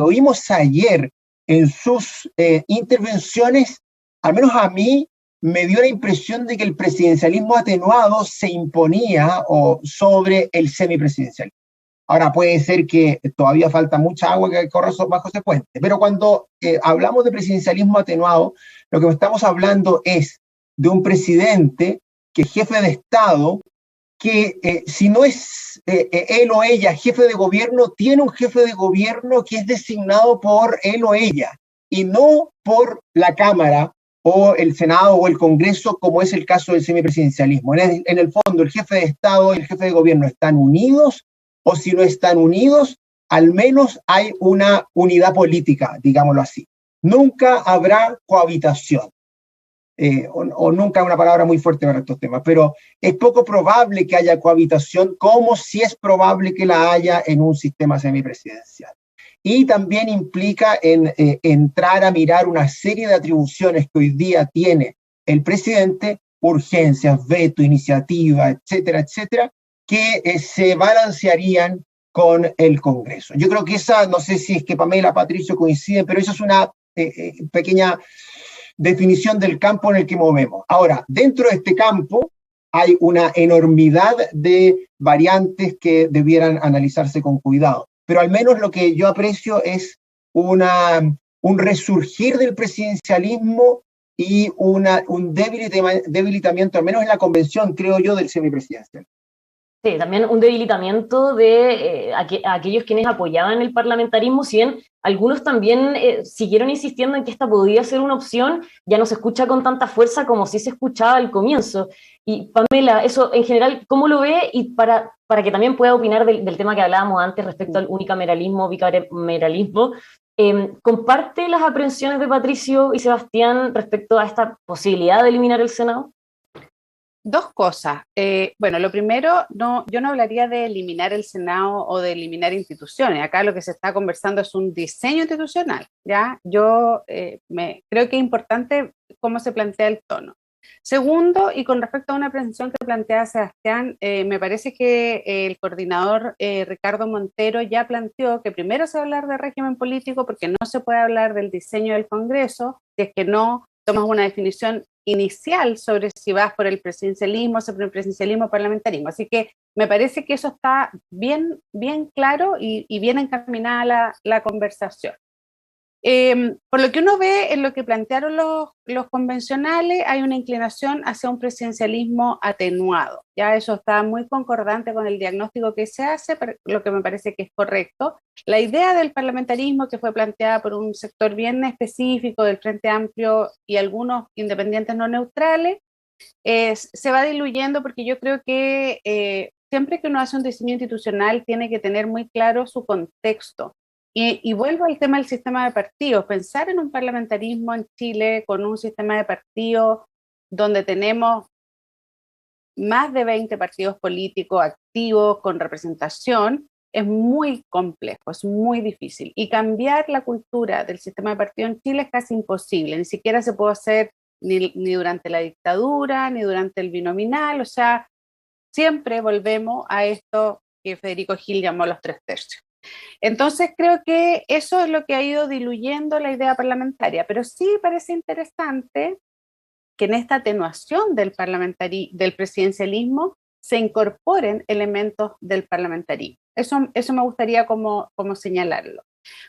oímos ayer en sus intervenciones, al menos a mí, me dio la impresión de que el presidencialismo atenuado se imponía sobre el semipresidencialismo. Ahora puede ser que todavía falta mucha agua que corra bajo ese puente, pero cuando hablamos de presidencialismo atenuado, lo que estamos hablando es de un presidente que es jefe de Estado, que si no es él o ella jefe de gobierno, tiene un jefe de gobierno que es designado por él o ella, y no por la Cámara o el Senado o el Congreso, como es el caso del semipresidencialismo. En el fondo, el jefe de Estado y el jefe de gobierno están unidos, o si no están unidos, al menos hay una unidad política, digámoslo así. Nunca habrá cohabitación. O nunca, una palabra muy fuerte para estos temas, pero es poco probable que haya cohabitación, como si es probable que la haya en un sistema semipresidencial. Y también implica entrar a mirar una serie de atribuciones que hoy día tiene el presidente, urgencias, veto, iniciativa, etcétera, etcétera, que se balancearían con el Congreso. Yo creo que esa, no sé si es que Pamela, Patricio coinciden, pero esa es una pequeña definición del campo en el que movemos. Ahora, dentro de este campo hay una enormidad de variantes que debieran analizarse con cuidado, pero al menos lo que yo aprecio es un resurgir del presidencialismo y un debilitamiento, al menos en la convención, creo yo, del semipresidencial. Sí, también un debilitamiento de aquellos quienes apoyaban el parlamentarismo, si bien algunos también siguieron insistiendo en que esta podía ser una opción, ya no se escucha con tanta fuerza como sí se escuchaba al comienzo. Y Pamela, eso en general, ¿cómo lo ve? Y para que también pueda opinar del tema que hablábamos antes respecto al unicameralismo, bicameralismo, ¿comparte las aprehensiones de Patricio y Sebastián respecto a esta posibilidad de eliminar el Senado? Dos cosas. Bueno, lo primero, yo no hablaría de eliminar el Senado o de eliminar instituciones. Acá lo que se está conversando es un diseño institucional, ¿ya? Yo creo que es importante cómo se plantea el tono. Segundo, y con respecto a una presención que plantea Sebastián, me parece que el coordinador Ricardo Montero ya planteó que primero se va a hablar de régimen político porque no se puede hablar del diseño del Congreso si es que no tomas una definición inicial sobre si vas por el presidencialismo, sobre el presidencialismo o parlamentarismo. Así que me parece que eso está bien, bien claro y bien encaminada la conversación. Por lo que uno ve en lo que plantearon los convencionales, hay una inclinación hacia un presidencialismo atenuado. Ya eso está muy concordante con el diagnóstico que se hace, lo que me parece que es correcto. La idea del parlamentarismo que fue planteada por un sector bien específico del Frente Amplio y algunos independientes no neutrales, se va diluyendo porque yo creo que siempre que uno hace un diseño institucional tiene que tener muy claro su contexto. Y vuelvo al tema del sistema de partidos. Pensar en un parlamentarismo en Chile con un sistema de partidos donde tenemos más de 20 partidos políticos activos con representación es muy complejo, es muy difícil. Y cambiar la cultura del sistema de partidos en Chile es casi imposible. Ni siquiera se puede hacer ni durante la dictadura, ni durante el binominal. O sea, siempre volvemos a esto que Federico Gil llamó los 3/3. Entonces creo que eso es lo que ha ido diluyendo la idea parlamentaria, pero sí parece interesante que en esta atenuación del presidencialismo se incorporen elementos del parlamentarismo. Eso me gustaría como señalarlo.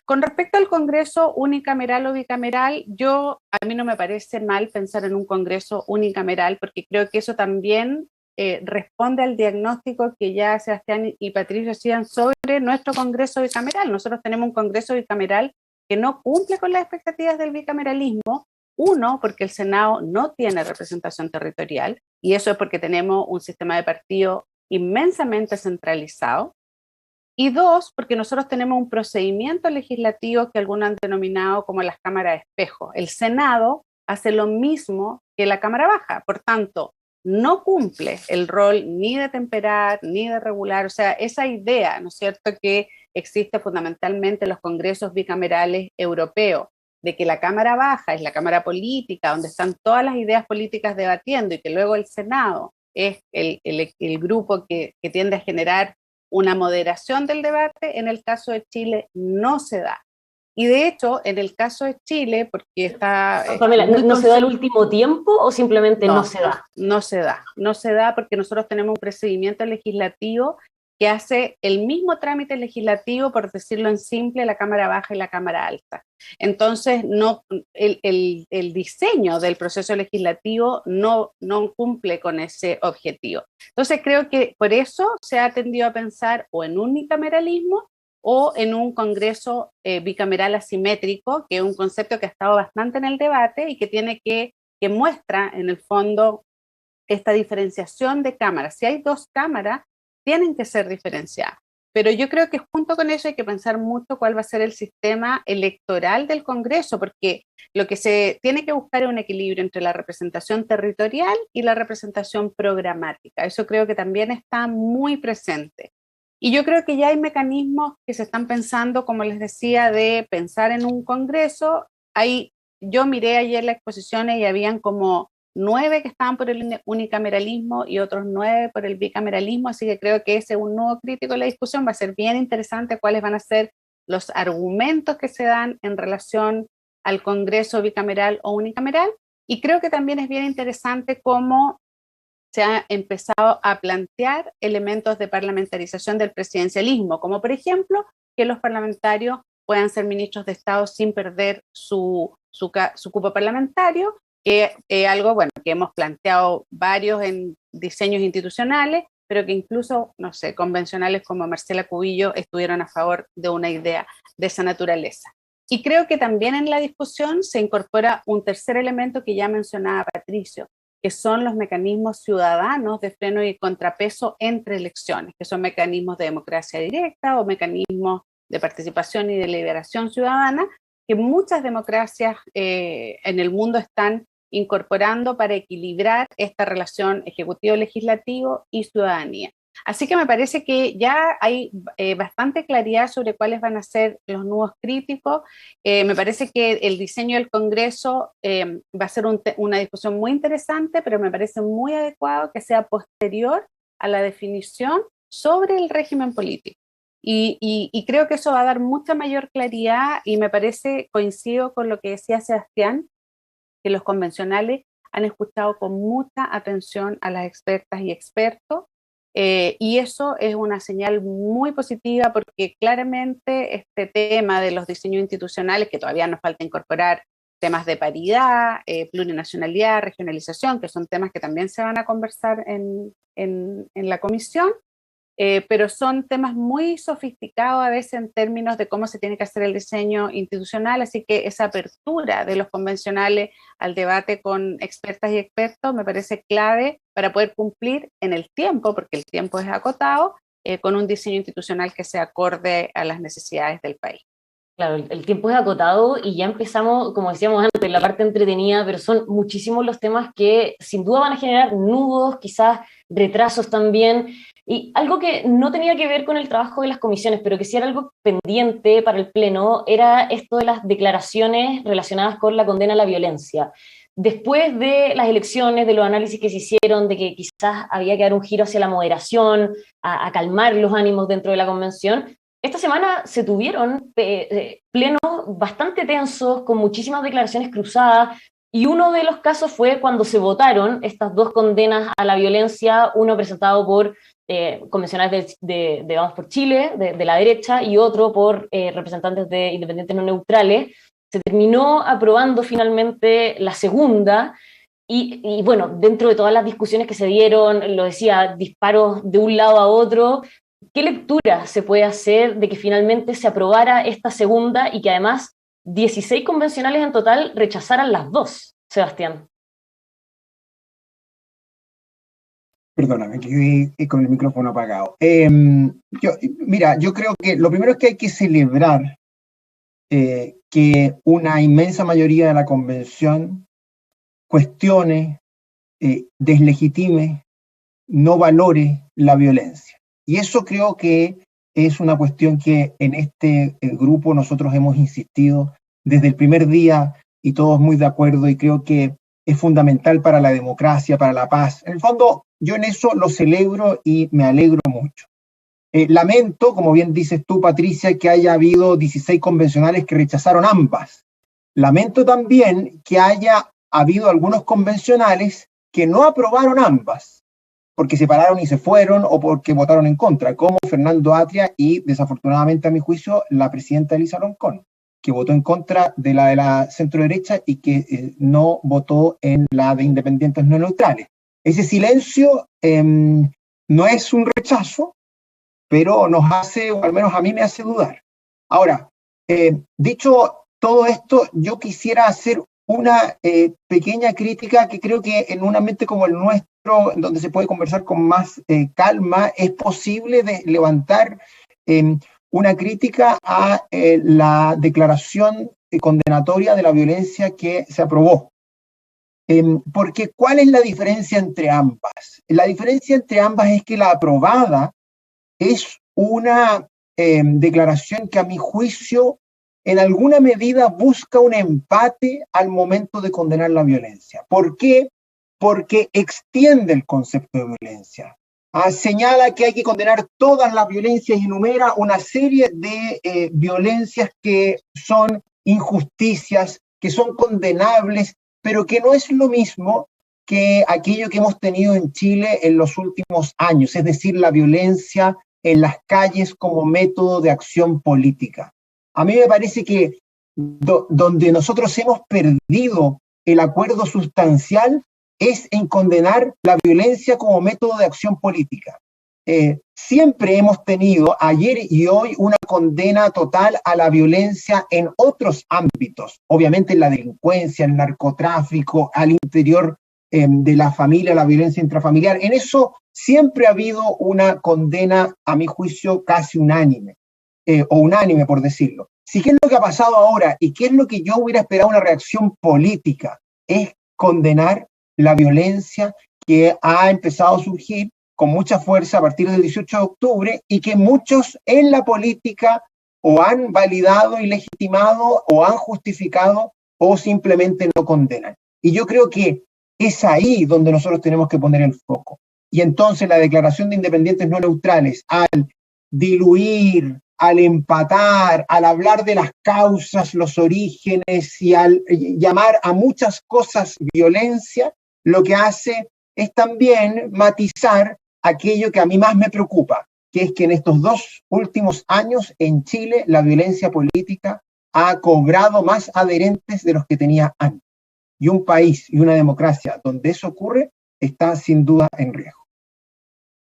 Con respecto al Congreso unicameral o bicameral, a mí no me parece mal pensar en un Congreso unicameral, porque creo que eso también responde al diagnóstico que ya Sebastián y Patricio hacían sobre nuestro Congreso bicameral. Nosotros tenemos un Congreso bicameral que no cumple con las expectativas del bicameralismo. Uno, porque el Senado no tiene representación territorial, y eso es porque tenemos un sistema de partido inmensamente centralizado. Y dos, porque nosotros tenemos un procedimiento legislativo que algunos han denominado como las cámaras de espejo. El Senado hace lo mismo que la Cámara Baja, por tanto, no cumple el rol ni de temperar, ni de regular, o sea, esa idea, ¿no es cierto?, que existe fundamentalmente en los congresos bicamerales europeos, de que la Cámara Baja es la Cámara política, donde están todas las ideas políticas debatiendo, y que luego el Senado es el grupo que tiende a generar una moderación del debate. En el caso de Chile no se da. Y de hecho, en el caso de Chile, porque está... Pamela, ¿no se da el último tiempo o simplemente no se da? No se da, no se da porque nosotros tenemos un procedimiento legislativo que hace el mismo trámite legislativo, por decirlo en simple, la Cámara Baja y la Cámara Alta. Entonces, el diseño del proceso legislativo no cumple con ese objetivo. Entonces, creo que por eso se ha tendido a pensar o en un unicameralismo o en un Congreso bicameral asimétrico, que es un concepto que ha estado bastante en el debate y que muestra, en el fondo, esta diferenciación de cámaras. Si hay dos cámaras, tienen que ser diferenciadas. Pero yo creo que junto con eso hay que pensar mucho cuál va a ser el sistema electoral del Congreso, porque lo que se tiene que buscar es un equilibrio entre la representación territorial y la representación programática. Eso creo que también está muy presente. Y yo creo que ya hay mecanismos que se están pensando, como les decía, de pensar en un Congreso. Yo miré ayer las exposiciones y habían como 9 que estaban por el unicameralismo y otros 9 por el bicameralismo, así que creo que ese es un nuevo crítico de la discusión. Va a ser bien interesante cuáles van a ser los argumentos que se dan en relación al Congreso bicameral o unicameral, y creo que también es bien interesante cómo se ha empezado a plantear elementos de parlamentarización del presidencialismo, como por ejemplo que los parlamentarios puedan ser ministros de Estado sin perder su cupo parlamentario, que es algo bueno que hemos planteado varios en diseños institucionales, pero que incluso, no sé, convencionales como Marcela Cubillo estuvieron a favor de una idea de esa naturaleza. Y creo que también en la discusión se incorpora un tercer elemento que ya mencionaba Patricio, que son los mecanismos ciudadanos de freno y contrapeso entre elecciones, que son mecanismos de democracia directa o mecanismos de participación y deliberación ciudadana, que muchas democracias en el mundo están incorporando para equilibrar esta relación ejecutivo-legislativo y ciudadanía. Así que me parece que ya hay bastante claridad sobre cuáles van a ser los nudos críticos. Me parece que el diseño del Congreso va a ser una discusión muy interesante, pero me parece muy adecuado que sea posterior a la definición sobre el régimen político. Y creo que eso va a dar mucha mayor claridad, y me parece, coincido con lo que decía Sebastián, que los convencionales han escuchado con mucha atención a las expertas y expertos, y eso es una señal muy positiva, porque claramente este tema de los diseños institucionales, que todavía nos falta incorporar temas de paridad, plurinacionalidad, regionalización, que son temas que también se van a conversar en la comisión, pero son temas muy sofisticados a veces en términos de cómo se tiene que hacer el diseño institucional, así que esa apertura de los convencionales al debate con expertas y expertos me parece clave para poder cumplir en el tiempo, porque el tiempo es acotado, con un diseño institucional que sea acorde a las necesidades del país. Claro, el tiempo es acotado y ya empezamos, como decíamos antes, la parte entretenida, pero son muchísimos los temas que sin duda van a generar nudos, quizás retrasos también, y algo que no tenía que ver con el trabajo de las comisiones, pero que sí era algo pendiente para el Pleno, era esto de las declaraciones relacionadas con la condena a la violencia. Después de las elecciones, de los análisis que se hicieron, de que quizás había que dar un giro hacia la moderación, a calmar los ánimos dentro de la convención, esta semana se tuvieron plenos bastante tensos, con muchísimas declaraciones cruzadas, y uno de los casos fue cuando se votaron estas dos condenas a la violencia, uno presentado por convencionales de Vamos por Chile, de la derecha, y otro por representantes de independientes no neutrales. Se terminó aprobando finalmente la segunda, y bueno, dentro de todas las discusiones que se dieron, lo decía, disparos de un lado a otro, ¿qué lectura se puede hacer de que finalmente se aprobara esta segunda y que además 16 convencionales en total rechazaran las dos, Sebastián? Perdóname, quedé con el micrófono apagado. Mira, yo creo que lo primero es que hay que celebrar que una inmensa mayoría de la convención cuestione, deslegitime, no valore la violencia. Y eso creo que es una cuestión que en este grupo nosotros hemos insistido desde el primer día y todos muy de acuerdo, y creo que es fundamental para la democracia, para la paz. En el fondo, yo en eso lo celebro y me alegro mucho. Lamento, como bien dices tú, Patricia, que haya habido 16 convencionales que rechazaron ambas. Lamento también que haya habido algunos convencionales que no aprobaron ambas, porque se pararon y se fueron o porque votaron en contra, como Fernando Atria y, desafortunadamente a mi juicio, la presidenta Elisa Loncón, que votó en contra de la centro derecha y que no votó en la de independientes no neutrales. Ese silencio no es un rechazo, pero nos hace, o al menos a mí me hace dudar. Ahora, dicho todo esto, yo quisiera hacer una pequeña crítica que creo que en un ambiente como el nuestro, donde se puede conversar con más calma, es posible de levantar una crítica a la declaración condenatoria de la violencia que se aprobó. Porque ¿cuál es la diferencia entre ambas? La diferencia entre ambas es que la aprobada es una declaración que a mi juicio en alguna medida busca un empate al momento de condenar la violencia. ¿Por qué? Porque extiende el concepto de violencia. Señala que hay que condenar todas las violencias y enumera una serie de violencias que son injusticias, que son condenables, pero que no es lo mismo que aquello que hemos tenido en Chile en los últimos años, es decir, la violencia en las calles como método de acción política. A mí me parece que donde nosotros hemos perdido el acuerdo sustancial es en condenar la violencia como método de acción política. Siempre hemos tenido, ayer y hoy, una condena total a la violencia en otros ámbitos, obviamente en la delincuencia, el narcotráfico, al interior de la familia, la violencia intrafamiliar. En eso siempre ha habido una condena, a mi juicio, casi unánime, o unánime por decirlo. Si qué es lo que ha pasado ahora y qué es lo que yo hubiera esperado una reacción política, es condenar la violencia que ha empezado a surgir con mucha fuerza a partir del 18 de octubre y que muchos en la política o han validado y legitimado o han justificado o simplemente no condenan. Y yo creo que es ahí donde nosotros tenemos que poner el foco. Y entonces la declaración de independientes no neutrales, al diluir, al empatar, al hablar de las causas, los orígenes y al llamar a muchas cosas violencia, lo que hace es también matizar aquello que a mí más me preocupa, que es que en estos 2 últimos años en Chile la violencia política ha cobrado más adherentes de los que tenía antes. Y un país y una democracia donde eso ocurre está sin duda en riesgo.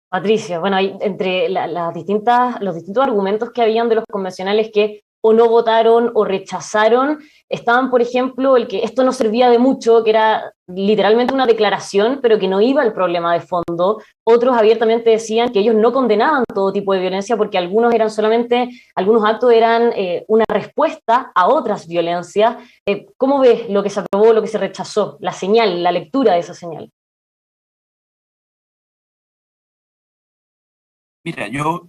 Patricia, bueno, hay, entre los distintos argumentos que habían de los convencionales que o no votaron o rechazaron, estaban, por ejemplo, el que esto no servía de mucho, que era literalmente una declaración, pero que no iba al problema de fondo. Otros abiertamente decían que ellos no condenaban todo tipo de violencia porque algunos actos eran una respuesta a otras violencias. ¿Cómo ves lo que se aprobó, lo que se rechazó, la señal, la lectura de esa señal? Mira, yo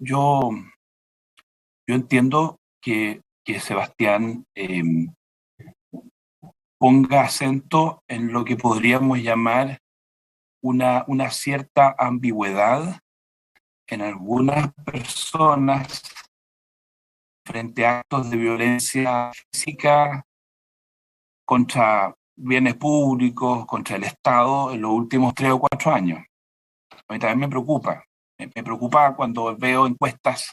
entiendo que Sebastián ponga acento en lo que podríamos llamar una cierta ambigüedad en algunas personas frente a actos de violencia física contra bienes públicos, contra el Estado en los últimos 3 o 4 años. A mí también me preocupa Me preocupa cuando veo encuestas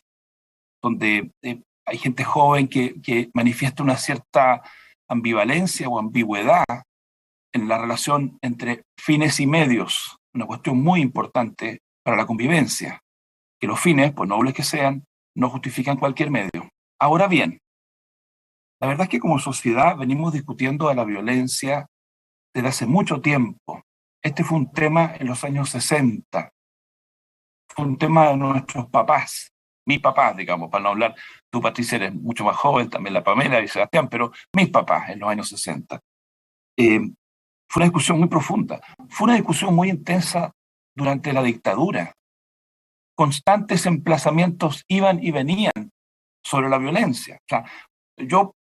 donde hay gente joven que manifiesta una cierta ambivalencia o ambigüedad en la relación entre fines y medios, una cuestión muy importante para la convivencia, que los fines, por nobles que sean, no justifican cualquier medio. Ahora bien, la verdad es que como sociedad venimos discutiendo de la violencia desde hace mucho tiempo. Este fue un tema en los años 60, fue un tema de nuestros papás, mis papás, digamos, para no hablar, tú Patricia eres mucho más joven, también la Pamela y Sebastián, pero mis papás en los años 60. Fue una discusión muy profunda, fue una discusión muy intensa durante la dictadura. Constantes emplazamientos iban y venían sobre la violencia. O sea,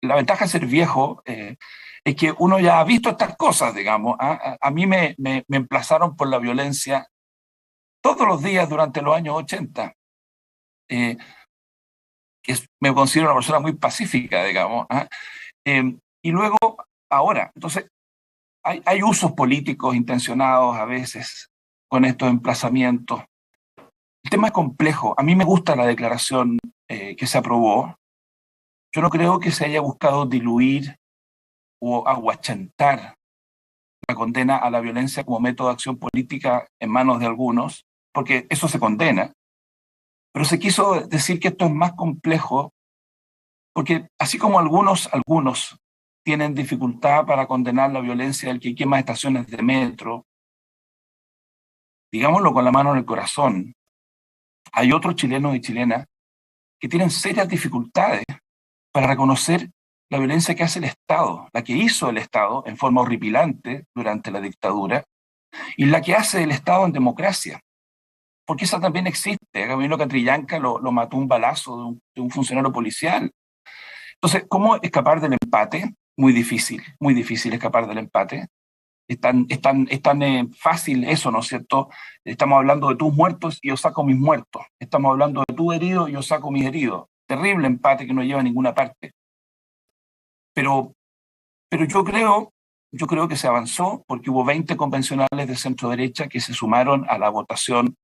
la ventaja de ser viejo es que uno ya ha visto estas cosas, digamos. A mí me emplazaron por la violencia todos los días durante los años 80. Me considero una persona muy pacífica, digamos. Y luego, ahora, entonces, hay usos políticos intencionados a veces con estos emplazamientos. El tema es complejo. A mí me gusta la declaración que se aprobó. Yo no creo que se haya buscado diluir o aguachantar la condena a la violencia como método de acción política en manos de algunos, porque eso se condena. Pero se quiso decir que esto es más complejo, porque así como algunos tienen dificultad para condenar la violencia del que quema estaciones de metro, digámoslo con la mano en el corazón, hay otros chilenos y chilenas que tienen serias dificultades para reconocer la violencia que hace el Estado, la que hizo el Estado en forma horripilante durante la dictadura, y la que hace el Estado en democracia. Porque esa también existe. Camilo Catrillanca lo mató un balazo de un funcionario policial. Entonces, ¿cómo escapar del empate? Muy difícil escapar del empate. Es tan fácil eso, ¿no es cierto? Estamos hablando de tus muertos y yo saco mis muertos. Estamos hablando de tus heridos y yo saco mis heridos. Terrible empate que no lleva a ninguna parte. Pero yo creo que se avanzó porque hubo 20 convencionales de centro derecha que se sumaron a la votación,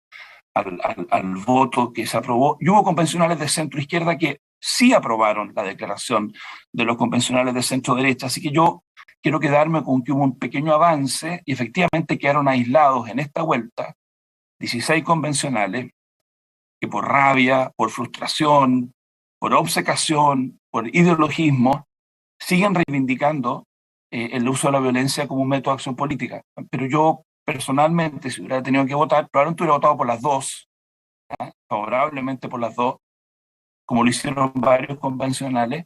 al voto que se aprobó, y hubo convencionales de centro izquierda que sí aprobaron la declaración de los convencionales de centro derecha. Así que yo quiero quedarme con que hubo un pequeño avance y efectivamente quedaron aislados en esta vuelta 16 convencionales que por rabia, por frustración, por obcecación, por ideologismo, siguen reivindicando el uso de la violencia como un método de acción política. Pero yo, personalmente, si hubiera tenido que votar, probablemente hubiera votado por las dos, favorablemente por las dos, como lo hicieron varios convencionales.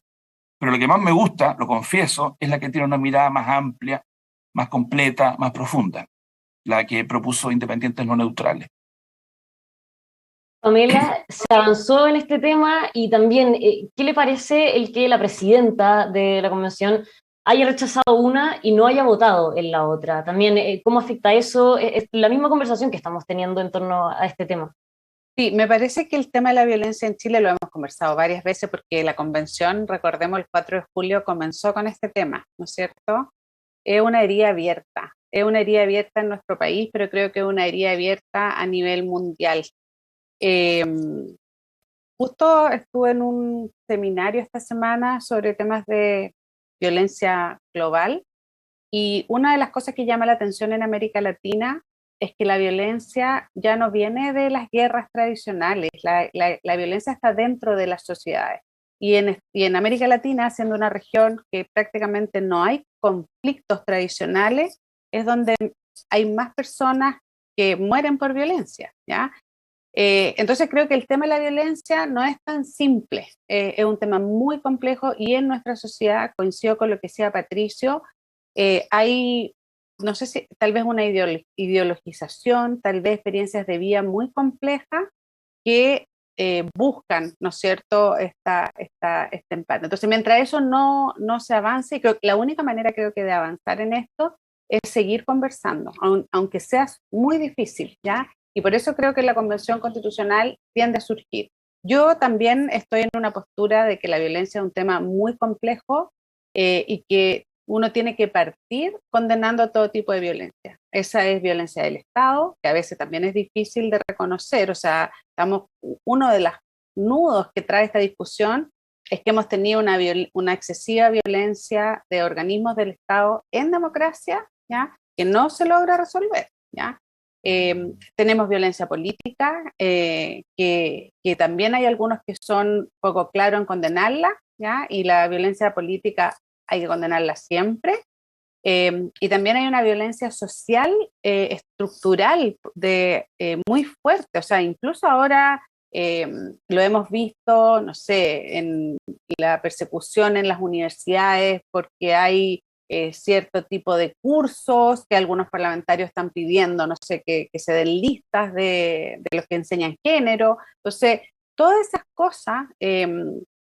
Pero lo que más me gusta, lo confieso, es la que tiene una mirada más amplia, más completa, más profunda, la que propuso Independientes No Neutrales. Pamela, se avanzó en este tema y también, ¿qué le parece el que la presidenta de la convención haya rechazado una y no haya votado en la otra? También, ¿cómo afecta eso? Es la misma conversación que estamos teniendo en torno a este tema. Sí, me parece que el tema de la violencia en Chile lo hemos conversado varias veces porque la convención, recordemos, el 4 de julio comenzó con este tema, ¿no es cierto? Es una herida abierta en nuestro país, pero creo que es una herida abierta a nivel mundial. Justo estuve en un seminario esta semana sobre temas de violencia global y una de las cosas que llama la atención en América Latina es que la violencia ya no viene de las guerras tradicionales, la violencia está dentro de las sociedades. Y en América Latina, siendo una región que prácticamente no hay conflictos tradicionales, es donde hay más personas que mueren por violencia, ¿ya? Entonces creo que el tema de la violencia no es tan simple, es un tema muy complejo y en nuestra sociedad, coincido con lo que decía Patricio, hay, no sé si tal vez una ideologización, tal vez experiencias de vida muy complejas que buscan, ¿no es cierto?, este empate. Entonces mientras eso no se avance, y creo que la única manera creo que de avanzar en esto es seguir conversando, aunque sea muy difícil, ¿ya? Y por eso creo que la Convención Constitucional tiende a surgir. Yo también estoy en una postura de que la violencia es un tema muy complejo y que uno tiene que partir condenando todo tipo de violencia. Esa es violencia del Estado, que a veces también es difícil de reconocer. O sea, uno de los nudos que trae esta discusión es que hemos tenido una excesiva violencia de organismos del Estado en democracia, ¿ya?, que no se logra resolver, ¿ya? Tenemos violencia política, que también hay algunos que son poco claros en condenarla, ¿ya? Y la violencia política hay que condenarla siempre. Y también hay una violencia social estructural muy fuerte. O sea, incluso ahora lo hemos visto, no sé, en la persecución en las universidades porque hay cierto tipo de cursos que algunos parlamentarios están pidiendo, no sé, que se den listas de los que enseñan género. Entonces, todas esas cosas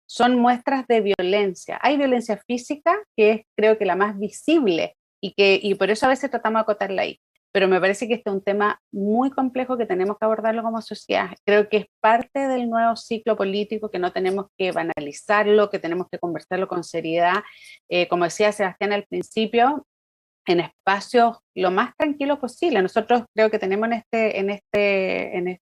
son muestras de violencia. Hay violencia física, que es, creo que, la más visible, y por eso a veces tratamos de acotarla ahí. Pero me parece que este es un tema muy complejo que tenemos que abordarlo como sociedad. Creo que es parte del nuevo ciclo político, que no tenemos que banalizarlo, que tenemos que conversarlo con seriedad. Como decía Sebastián al principio, en espacios lo más tranquilos posible. Nosotros creo que tenemos en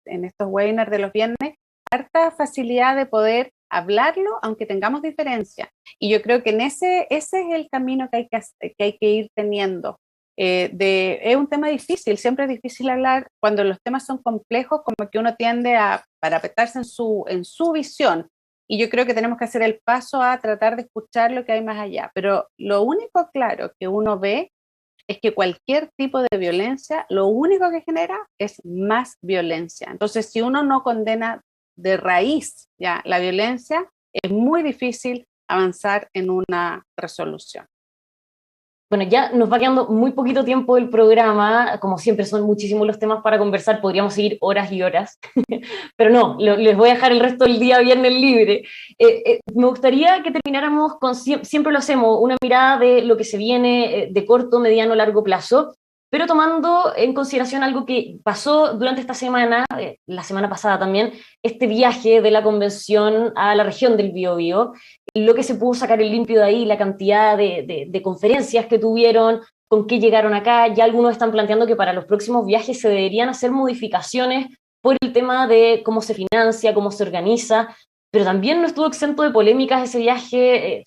estos webinars de los viernes harta facilidad de poder hablarlo, aunque tengamos diferencias. Y yo creo que ese es el camino que hay que ir teniendo. Es un tema difícil, siempre es difícil hablar cuando los temas son complejos, como que uno tiende a parapetarse en su visión, y yo creo que tenemos que hacer el paso a tratar de escuchar lo que hay más allá, pero lo único claro que uno ve es que cualquier tipo de violencia, lo único que genera es más violencia. Entonces, si uno no condena de raíz ya la violencia, es muy difícil avanzar en una resolución. Bueno, ya nos va quedando muy poquito tiempo del programa, como siempre son muchísimos los temas para conversar, podríamos seguir horas y horas, pero no, les voy a dejar el resto del día viernes libre. Me gustaría que termináramos con, siempre lo hacemos, una mirada de lo que se viene de corto, mediano, largo plazo, pero tomando en consideración algo que pasó durante esta semana, la semana pasada también, este viaje de la convención a la región del Biobío, lo que se pudo sacar el limpio de ahí, la cantidad de conferencias que tuvieron, con qué llegaron acá. Ya algunos están planteando que para los próximos viajes se deberían hacer modificaciones por el tema de cómo se financia, cómo se organiza, pero también no estuvo exento de polémicas ese viaje.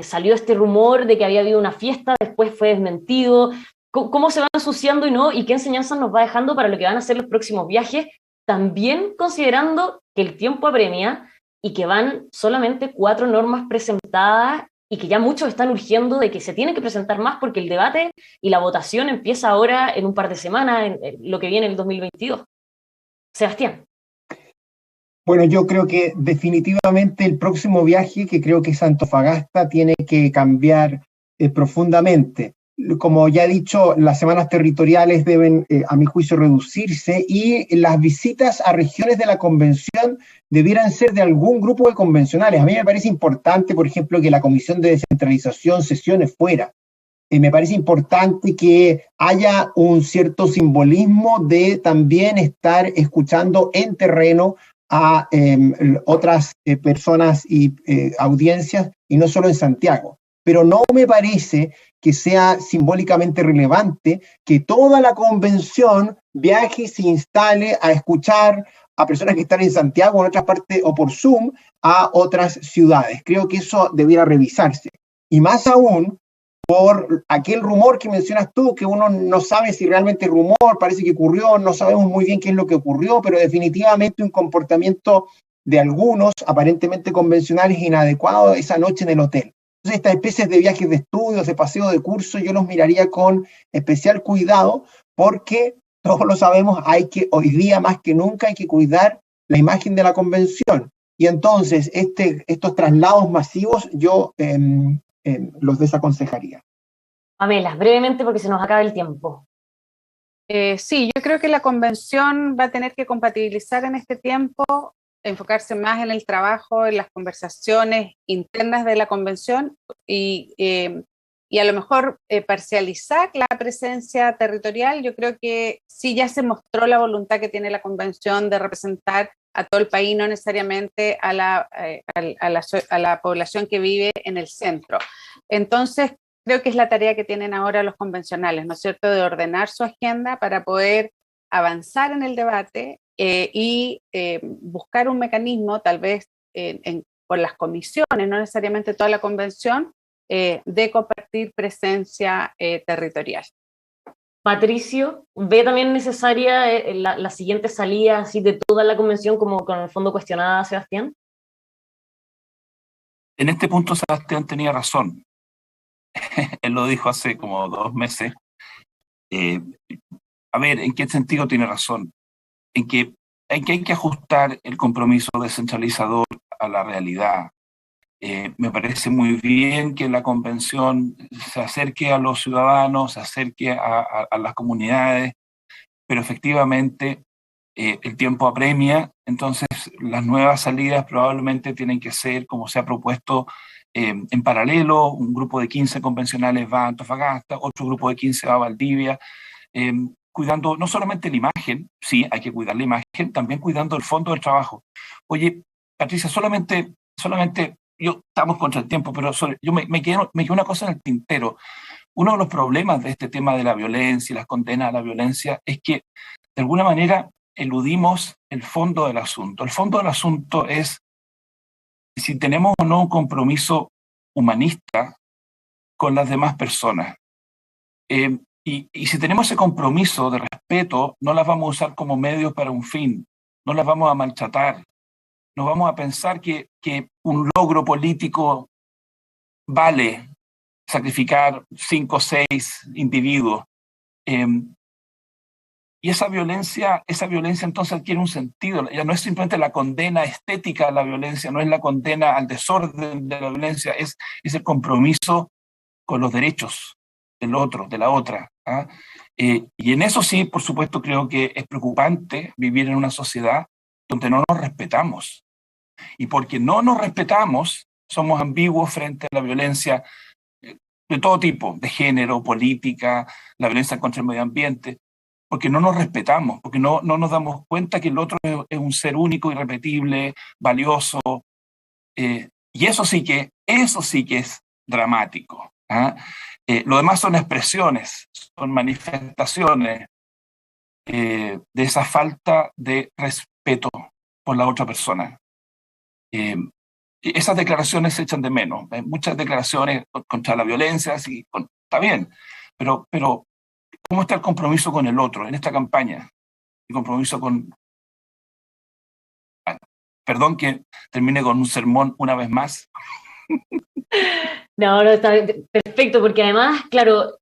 Salió este rumor de que había habido una fiesta, después fue desmentido. ¿Cómo se va ensuciando y no? ¿Y qué enseñanzas nos va dejando para lo que van a ser los próximos viajes? También considerando que el tiempo apremia y que van solamente 4 normas presentadas y que ya muchos están urgiendo de que se tiene que presentar más porque el debate y la votación empieza ahora en un par de semanas, en lo que viene el 2022. Sebastián. Bueno, yo creo que definitivamente el próximo viaje, que creo que es Antofagasta, tiene que cambiar profundamente. Como ya he dicho, las semanas territoriales deben, a mi juicio, reducirse, y las visitas a regiones de la convención debieran ser de algún grupo de convencionales. A mí me parece importante, por ejemplo, que la Comisión de Descentralización sesione fuera. Me parece importante que haya un cierto simbolismo de también estar escuchando en terreno a otras personas y audiencias, y no solo en Santiago. Pero no me parece que sea simbólicamente relevante que toda la convención viaje y se instale a escuchar a personas que están en Santiago o en otras partes, o por Zoom, a otras ciudades. Creo que eso debiera revisarse. Y más aún, por aquel rumor que mencionas tú, que uno no sabe si realmente es rumor, parece que ocurrió, no sabemos muy bien qué es lo que ocurrió, pero definitivamente un comportamiento de algunos, aparentemente convencionales, inadecuado esa noche en el hotel. Entonces, estas especies de viajes de estudios, de paseo de curso, yo los miraría con especial cuidado, porque todos lo sabemos, hoy día más que nunca hay que cuidar la imagen de la convención. Y entonces, estos traslados masivos, yo los desaconsejaría. Pamela, brevemente porque se nos acaba el tiempo. Sí, yo creo que la convención va a tener que compatibilizar en este tiempo, enfocarse más en el trabajo, en las conversaciones internas de la convención, y a lo mejor parcializar la presencia territorial. Yo creo que sí, ya se mostró la voluntad que tiene la convención de representar a todo el país, no necesariamente a la población que vive en el centro. Entonces, creo que es la tarea que tienen ahora los convencionales, ¿no es cierto?, de ordenar su agenda para poder avanzar en el debate y buscar un mecanismo, tal vez por las comisiones, no necesariamente toda la convención, de compartir presencia territorial. Patricio, ¿ve también necesaria la siguiente salida así de toda la convención como con el fondo cuestionada a Sebastián? En este punto Sebastián tenía razón. Él lo dijo hace como 2 meses. A ver, ¿en qué sentido tiene razón? En que hay que ajustar el compromiso descentralizador a la realidad. Me parece muy bien que la convención se acerque a los ciudadanos, se acerque a las comunidades, pero efectivamente el tiempo apremia, entonces las nuevas salidas probablemente tienen que ser, como se ha propuesto, en paralelo. Un grupo de 15 convencionales va a Antofagasta, otro grupo de 15 va a Valdivia, cuidando no solamente la imagen, sí, hay que cuidar la imagen, también cuidando el fondo del trabajo. Oye, Patricia, solamente yo estamos contra el tiempo, pero yo me quedo una cosa en el tintero. Uno de los problemas de este tema de la violencia y las condenas a la violencia es que, de alguna manera, eludimos el fondo del asunto. El fondo del asunto es si tenemos o no un compromiso humanista con las demás personas. Y si tenemos ese compromiso de respeto, no las vamos a usar como medios para un fin, no las vamos a maltratar, no vamos a pensar que un logro político vale sacrificar 5 o 6 individuos. Y esa violencia entonces adquiere un sentido. Ya no es simplemente la condena estética a la violencia, no es la condena al desorden de la violencia, es el compromiso con los derechos del otro, de la otra. ¿Ah? Y en eso sí, por supuesto, creo que es preocupante vivir en una sociedad donde no nos respetamos. Y porque no nos respetamos, somos ambiguos frente a la violencia de todo tipo, de género, política, la violencia contra el medio ambiente, porque no nos respetamos, porque no nos damos cuenta que el otro es un ser único, irrepetible, valioso. Y eso sí que es dramático. ¿Ah? Lo demás son expresiones, son manifestaciones de esa falta de respeto por la otra persona. Esas declaraciones se echan de menos. Hay muchas declaraciones contra la violencia, sí, está bien, pero ¿cómo está el compromiso con el otro en esta campaña? El compromiso con... Perdón que termine con un sermón una vez más. No, está perfecto, porque además, claro,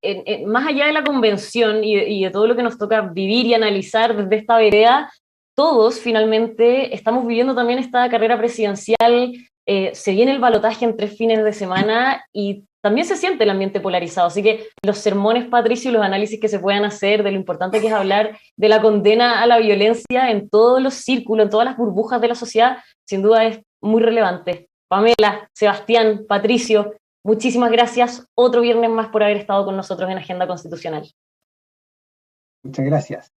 más allá de la convención y de todo lo que nos toca vivir y analizar desde esta vereda, todos finalmente estamos viviendo también esta carrera presidencial, se viene el balotaje en 3 fines de semana y también se siente el ambiente polarizado, así que los sermones, Patricio, y los análisis que se puedan hacer de lo importante que es hablar de la condena a la violencia en todos los círculos, en todas las burbujas de la sociedad, sin duda es muy relevante. Pamela, Sebastián, Patricio, muchísimas gracias otro viernes más por haber estado con nosotros en Agenda Constitucional. Muchas gracias.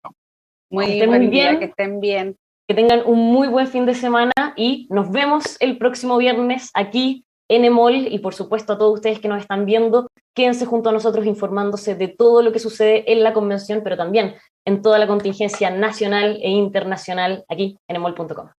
Muy buen día, que estén bien. Que tengan un muy buen fin de semana y nos vemos el próximo viernes aquí en EMOL y por supuesto a todos ustedes que nos están viendo, quédense junto a nosotros informándose de todo lo que sucede en la convención, pero también en toda la contingencia nacional e internacional aquí en emol.com.